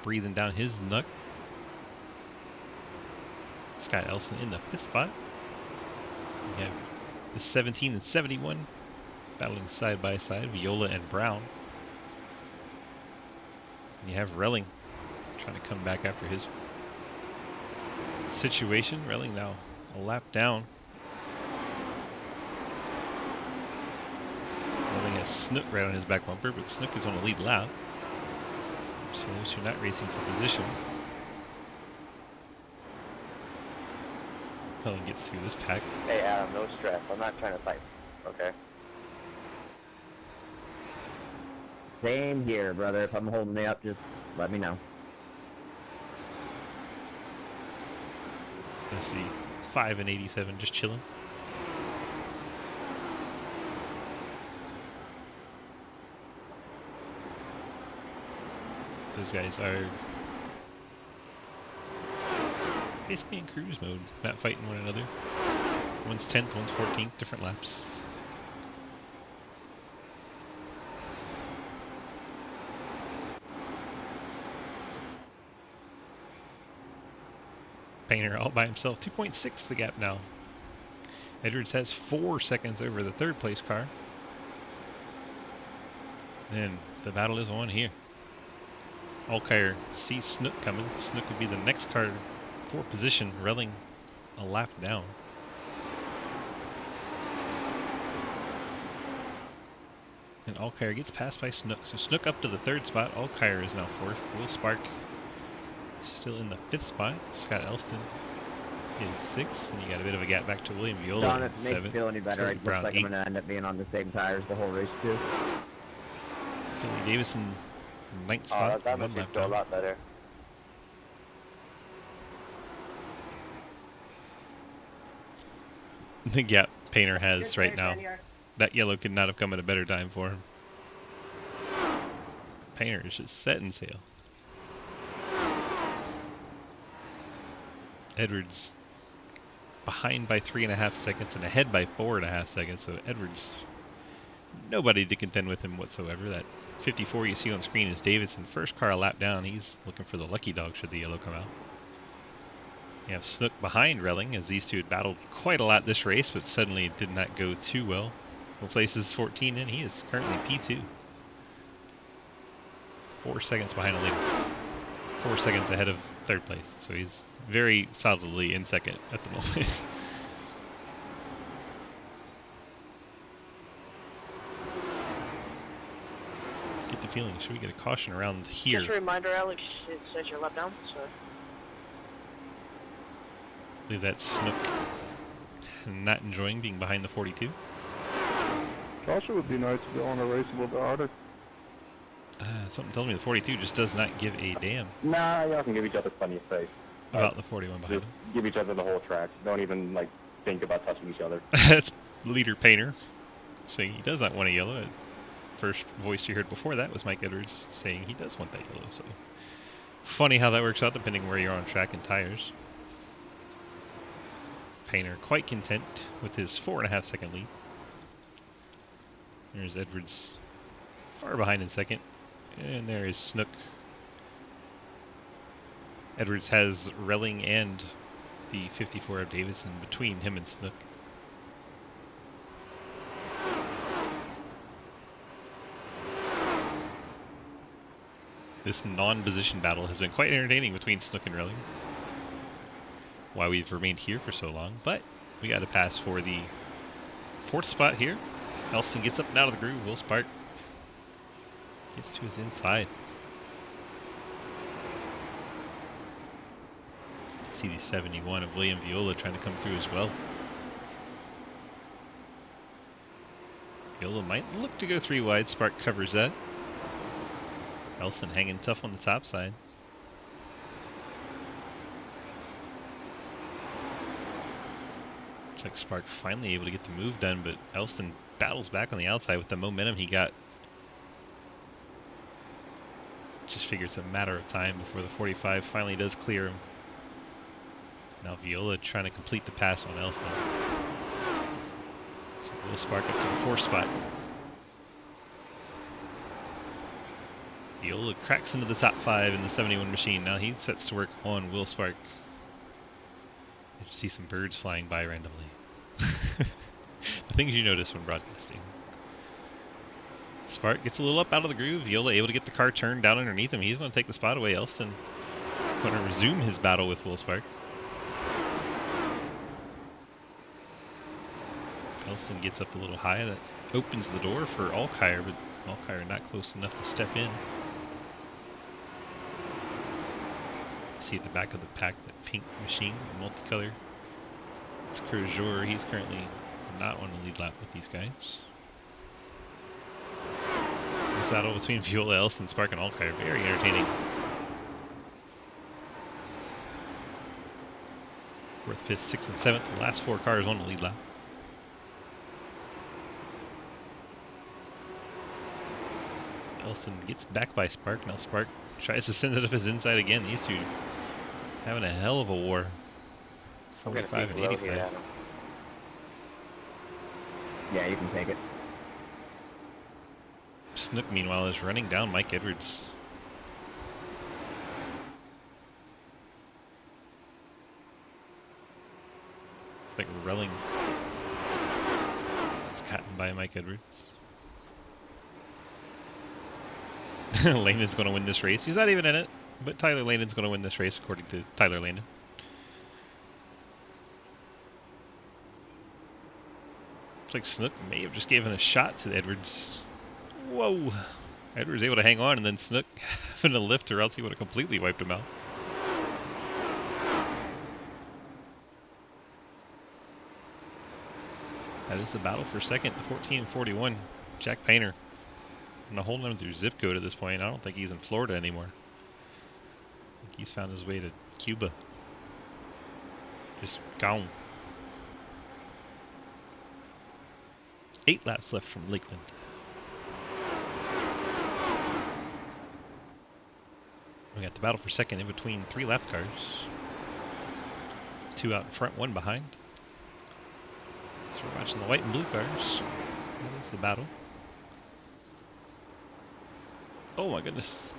breathing down his neck. Scott Elson in the fifth spot. We have the 17 and 71 battling side by side, Viola and Brown. And you have Relling trying to come back after his situation. Relling now a lap down. Relling has Snook right on his back bumper, but Snook is on a lead lap. So those two not racing for position. Relling gets through this pack. Hey Adam, no stress. I'm not trying to fight. Okay. Same here, brother. If I'm holding you up, just let me know. Let's see. 5 and 87 just chilling. Those guys are basically in cruise mode, not fighting one another. One's 10th, one's 14th, different laps. Painter all by himself, 2.6 the gap now. Edwards has 4 seconds over the third place car. And the battle is on here. Alkire sees Snook coming. Snook would be the next car for position, Relling a lap down. And Alkire gets passed by Snook. So Snook up to the third spot. Alkire is now fourth. Will Spark still in the fifth spot. Scott Elston is sixth. And you got a bit of a gap back to William Viola Don, in if it makes seventh. you feel any better, it looks Brown like I'm going to end up being on the same tires the whole race too. Billy Davison ninth Oh, spot. that makes me feel a lot better. The gap Painter has right now. That yellow could not have come at a better time for him. Painter is just setting sail. Edwards behind by 3.5 seconds and ahead by 4.5 seconds. So Edwards, nobody to contend with him whatsoever. That 54 you see on screen is Davidson. First car a lap down. He's looking for the lucky dog should the yellow come out. You have Snook behind Relling as these two had battled quite a lot this race, but suddenly it did not go too well. Will places 14 in. He is currently P2. 4 seconds behind a leader. 4 seconds ahead of third place. So he's very solidly in second at the moment. Get the feeling, should we get a caution around here? Just a reminder, Alex, it says you're left down, so. I believe that's Snook not enjoying being behind the 42. Caution would be nice to go on a race a little bit harder. Something tells me the 42 just does not give a damn. Nah, y'all can give each other plenty of space. About the 41 behind him. Give each other the whole track. Don't even, like, think about touching each other. That's leader Painter saying he does not want a yellow. First voice you heard before that was Mike Edwards saying he does want that yellow. So funny how that works out depending where you're on track and tires. Painter quite content with his 4.5 second lead. There's Edwards far behind in second. And there is Snook. Edwards has Relling and the 54 of Davison between him and Snook. This non-position battle has been quite entertaining between Snook and Relling. Why we've remained here for so long, but we got to pass for the fourth spot here. Elston gets up and out of the groove. Will Spark gets to his inside. See the 71 of William Viola trying to come through as well. Viola might look to go 3 wide. Spark covers that. Elston hanging tough on the top side. Looks like Spark finally able to get the move done, but Elston battles back on the outside with the momentum he got. Just figure it's a matter of time before the 45 finally does clear him. Now Viola trying to complete the pass on Elston. So Will Spark up to the 4th spot. Viola cracks into the top 5 in the 71 machine. Now he sets to work on Will Spark. You see some birds flying by randomly. The things you notice when broadcasting. Spark gets a little up out of the groove. Viola able to get the car turned down underneath him. He's going to take the spot away. Elston going to resume his battle with Will Spark. Elston gets up a little high. That opens the door for Alkire, but Alkire not close enough to step in. See at the back of the pack that pink machine, the multicolor. It's Crozier. He's currently not on the lead lap with these guys. This battle between Viola, Elston, Spark, and Alkire, very entertaining. 4th, 5th, 6th, and 7th, the last 4 cars on the lead lap. Elston gets back by Spark. Now Spark tries to send it up his inside again. These two having a hell of a war. 45 and 85. Yeah, you can take it. Snook, meanwhile, is running down Mike Edwards. It's like Relling. It's gotten by Mike Edwards. Landon's going to win this race. He's not even in it, but Tyler Landon's going to win this race, according to Tyler Landon. Looks like Snook may have just given a shot to Edwards. Whoa! Edwards able to hang on, and then Snook having to lift, or else he would have completely wiped him out. That is the battle for second, 14 and 41. Jack Painter. I'm holding him through zip code at this point. I don't think he's in Florida anymore. I think he's found his way to Cuba. Just gone. 8 laps left from Lakeland. We got the battle for second in between 3 lap cars. 2 out in front, 1 behind. So we're watching the white and blue cars. That is the battle. Oh my goodness.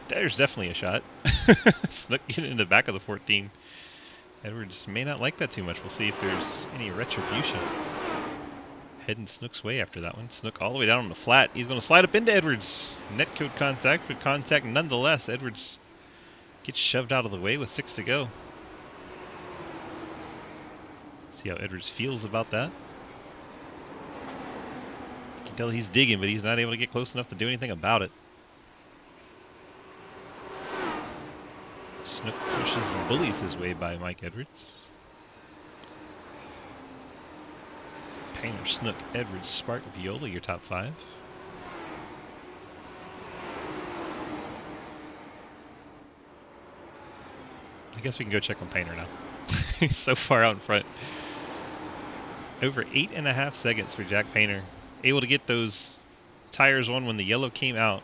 There's definitely a shot. Snook getting in the back of the 14. Edwards may not like that too much. We'll see if there's any retribution. Heading Snook's way after that one. Snook all the way down on the flat. He's going to slide up into Edwards. Netcode contact, but contact nonetheless. Edwards gets shoved out of the way with 6 to go. See how Edwards feels about that. You can tell he's digging, but he's not able to get close enough to do anything about it. Snook pushes and bullies his way by Mike Edwards. Painter, Snook, Edwards, Spark, Viola, your top 5. I guess we can go check on Painter now. He's so far out in front. Over 8.5 seconds for Jack Painter. Able to get those tires on when the yellow came out.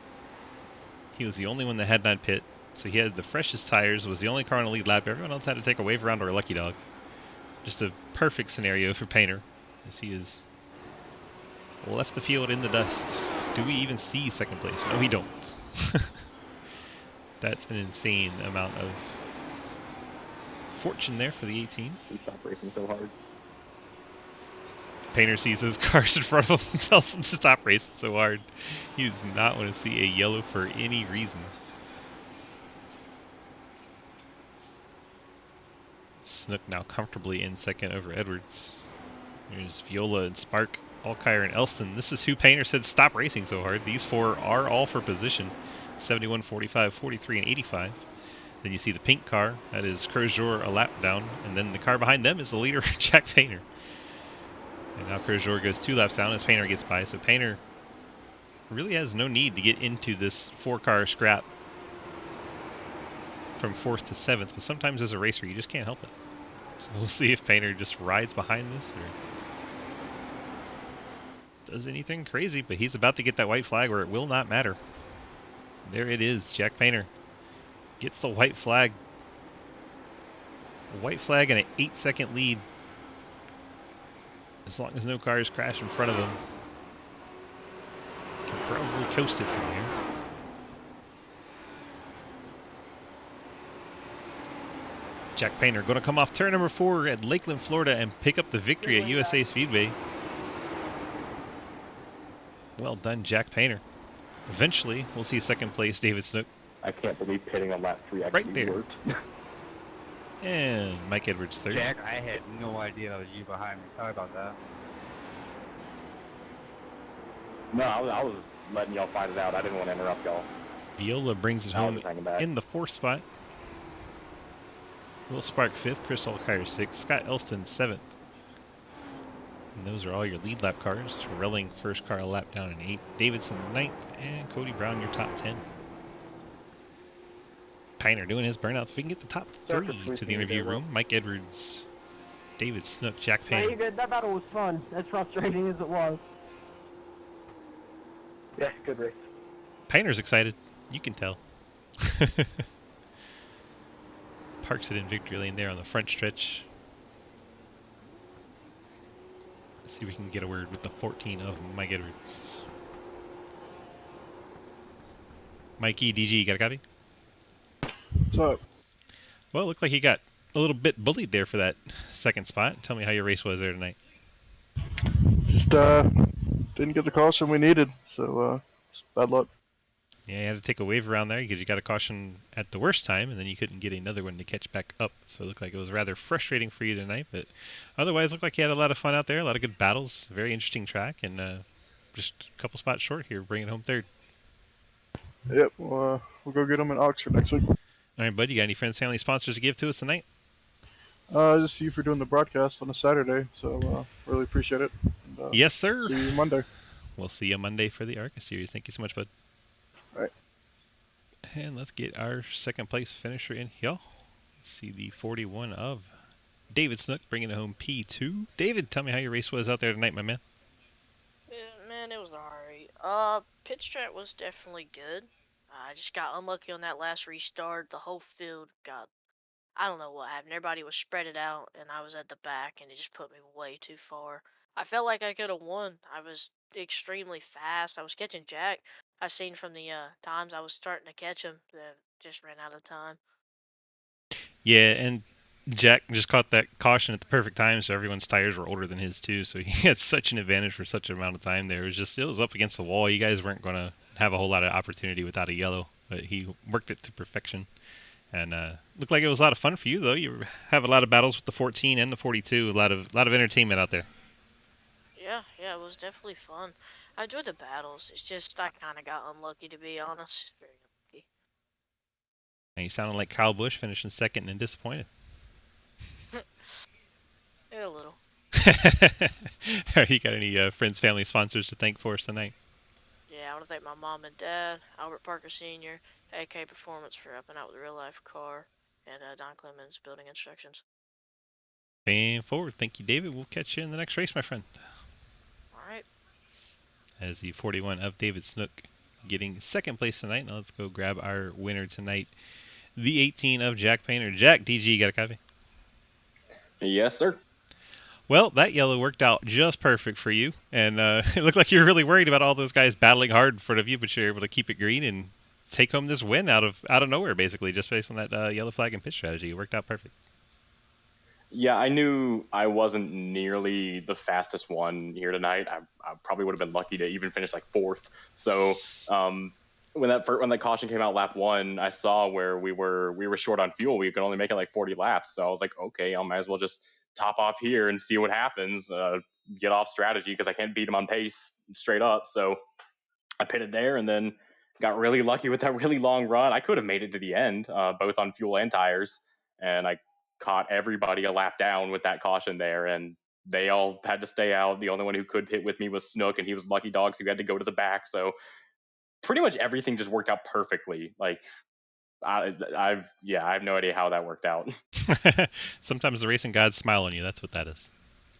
He was the only one that had not pit. So he had the freshest tires, was the only car on the lead lap. Everyone else had to take a wave around or a lucky dog. Just a perfect scenario for Painter, as he has left the field in the dust. Do we even see second place? No, we don't. That's an insane amount of fortune there for the 18. We stop racing so hard. Painter sees those cars in front of him and tells him to stop racing so hard. He does not want to see a yellow for any reason. Snook now comfortably in second over Edwards. There's Viola and Spark, Alkire and Elston. This is who Painter said stop racing so hard. These 4 are all for position. 71, 45, 43, and 85. Then you see the pink car. That is Crozier a lap down. And then the car behind them is the leader, Jack Painter. And now Crozier goes 2 laps down as Painter gets by. So Painter really has no need to get into this 4-car scrap from 4th to 7th. But sometimes as a racer, you just can't help it. So we'll see if Painter just rides behind this or does anything crazy, but he's about to get that white flag where it will not matter. There it is. Jack Painter gets the white flag. A white flag and an 8-second lead. As long as no cars crash in front of him. Can probably coast it from here. Jack Painter going to come off turn number 4 at Lakeland, Florida and pick up the victory at USA Speedway. Well done, Jack Painter. Eventually, we'll see second place David Snook. I can't believe pitting on lap 3 actually Right there. worked. And Mike Edwards third. Jack, I had no idea that was you behind me. Sorry about that. No, I was letting y'all fight it out. I didn't want to interrupt y'all. Viola brings it home in the 4th spot. Will Spark 5th, Chris Allkire 6th, Scott Elston 7th. And those are all your lead lap cars. Relling first car a lap down in 8th, Davidson 9th, and Cody Brown your top 10. Painter doing his burnouts. If we can get the top 3 to the interview room. Mike Edwards, David Snook, Jack Painter. Yeah, you're good. That battle was fun. As frustrating as it was. Yeah, good race. Painter's excited. You can tell. Parks it in victory lane there on the front stretch. Let's see if we can get a word with the 14 of Mike Edwards. Mikey, DG, got a copy? What's up? Well, it looked like he got a little bit bullied there for that second spot. Tell me how your race was there tonight. Just didn't get the caution we needed, so it's bad luck. Yeah, you had to take a wave around there because you got a caution at the worst time, and then you couldn't get another one to catch back up. So it looked like it was rather frustrating for you tonight, but otherwise it looked like you had a lot of fun out there, a lot of good battles, very interesting track, and just a couple spots short here, bringing home third. Yep, we'll go get them in Oxford next week. All right, bud, you got any friends, family, sponsors to give to us tonight? Just you for doing the broadcast on a Saturday, so really appreciate it. And, yes, sir. See you Monday. We'll see you Monday for the ARCA series. Thank you so much, bud. All right. And let's get our second place finisher in here. See the 41 of David Snook bringing it home P2. David, tell me how your race was out there tonight, my man. Man, it was alright. Pit strat was definitely good. I just got unlucky on that last restart. The whole field got, I don't know what happened. Everybody was spread it out, and I was at the back, and it just put me way too far. I felt like I could have won. I was extremely fast. I was catching Jack. I seen from the times I was starting to catch him that just ran out of time. Yeah, and Jack just caught that caution at the perfect time, so everyone's tires were older than his too, so he had such an advantage for such an amount of time there. It was up against the wall. You guys weren't going to have a whole lot of opportunity without a yellow, but he worked it to perfection. And looked like it was a lot of fun for you, though. You have a lot of battles with the 14 and the 42. A lot of entertainment out there. Yeah, it was definitely fun. I enjoyed the battles. It's just I kind of got unlucky, to be honest. Very unlucky. And you sounded like Kyle Busch finishing second and disappointed. Yeah, a little. You got any friends, family, sponsors to thank for us tonight? Yeah, I want to thank my mom and dad, Albert Parker Sr., AK Performance for helping out with the real life car, and Don Clemens Building Instructions. And forward. Thank you, David. We'll catch you in the next race, my friend. All right. As the 41 of David Snook getting second place tonight. Now let's go grab our winner tonight. The 18 of Jack Painter. Jack, DG, got a copy? Yes, sir. Well, that yellow worked out just perfect for you, and it looked like you were really worried about all those guys battling hard in front of you, but you're able to keep it green and take home this win out of nowhere, basically, just based on that yellow flag and pit strategy. It worked out perfect. Yeah, I knew I wasn't nearly the fastest one here tonight. I probably would have been lucky to even finish like fourth. So when that caution came out lap 1, I saw where we were short on fuel. We could only make it like 40 laps. So I was like, okay, I might as well just top off here and see what happens. Get off strategy because I can't beat him on pace straight up. So I pitted there and then got really lucky with that really long run. I could have made it to the end, both on fuel and tires, and I caught everybody a lap down with that caution there, and they all had to stay out. The only one who could pit with me was Snook, and he was lucky dogs who had to go to the back. So pretty much everything just worked out perfectly. Like I have no idea how that worked out. Sometimes the racing gods smile on you. That's what that is.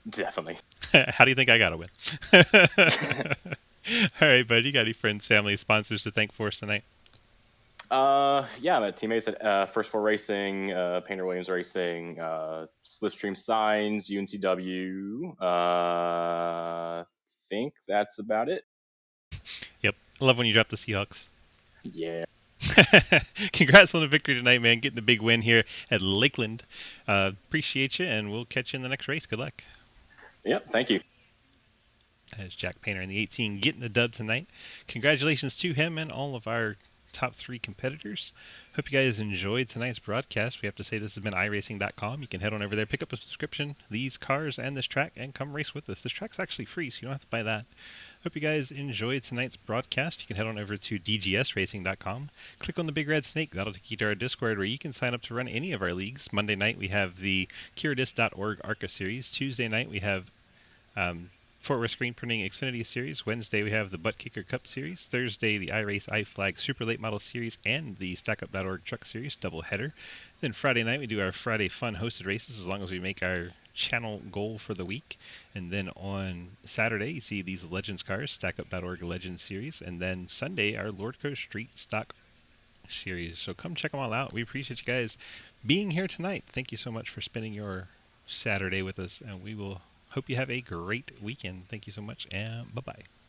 Definitely. How do you think I got to win? All right, bud. You got any friends, family, sponsors to thank for us tonight? Yeah, my teammates at First Four Racing, Painter Williams Racing, Slipstream Signs, UNCW. Think that's about it. Yep. I love when you drop the Seahawks. Yeah. Congrats on the victory tonight, man. Getting the big win here at Lakeland. Appreciate you, and we'll catch you in the next race. Good luck. Yep, thank you. As Jack Painter in the 18 getting the dub tonight. Congratulations to him and all of our top 3 competitors. Hope you guys enjoyed tonight's broadcast. We have to say this has been iRacing.com. You can head on over there, pick up a subscription, these cars and this track, and come race with us. This track's actually free, so you don't have to buy that. Hope you guys enjoyed tonight's broadcast. You can head on over to dgsracing.com. Click on the big red snake. That'll take you to our Discord where you can sign up to run any of our leagues. Monday night we have the Curadis.org ARCA series. Tuesday night we have Fort Worth Screen Printing Xfinity Series. Wednesday we have the Butt Kicker Cup Series. Thursday the iRace iFlag Super Late Model Series and the StackUp.org Truck Series double header. Then Friday night we do our Friday Fun hosted races as long as we make our channel goal for the week. And then on Saturday you see these Legends cars, StackUp.org Legends Series. And then Sunday our Lordco Street Stock Series. So come check them all out. We appreciate you guys being here tonight. Thank you so much for spending your Saturday with us, and we will hope you have a great weekend. Thank you so much, and bye-bye.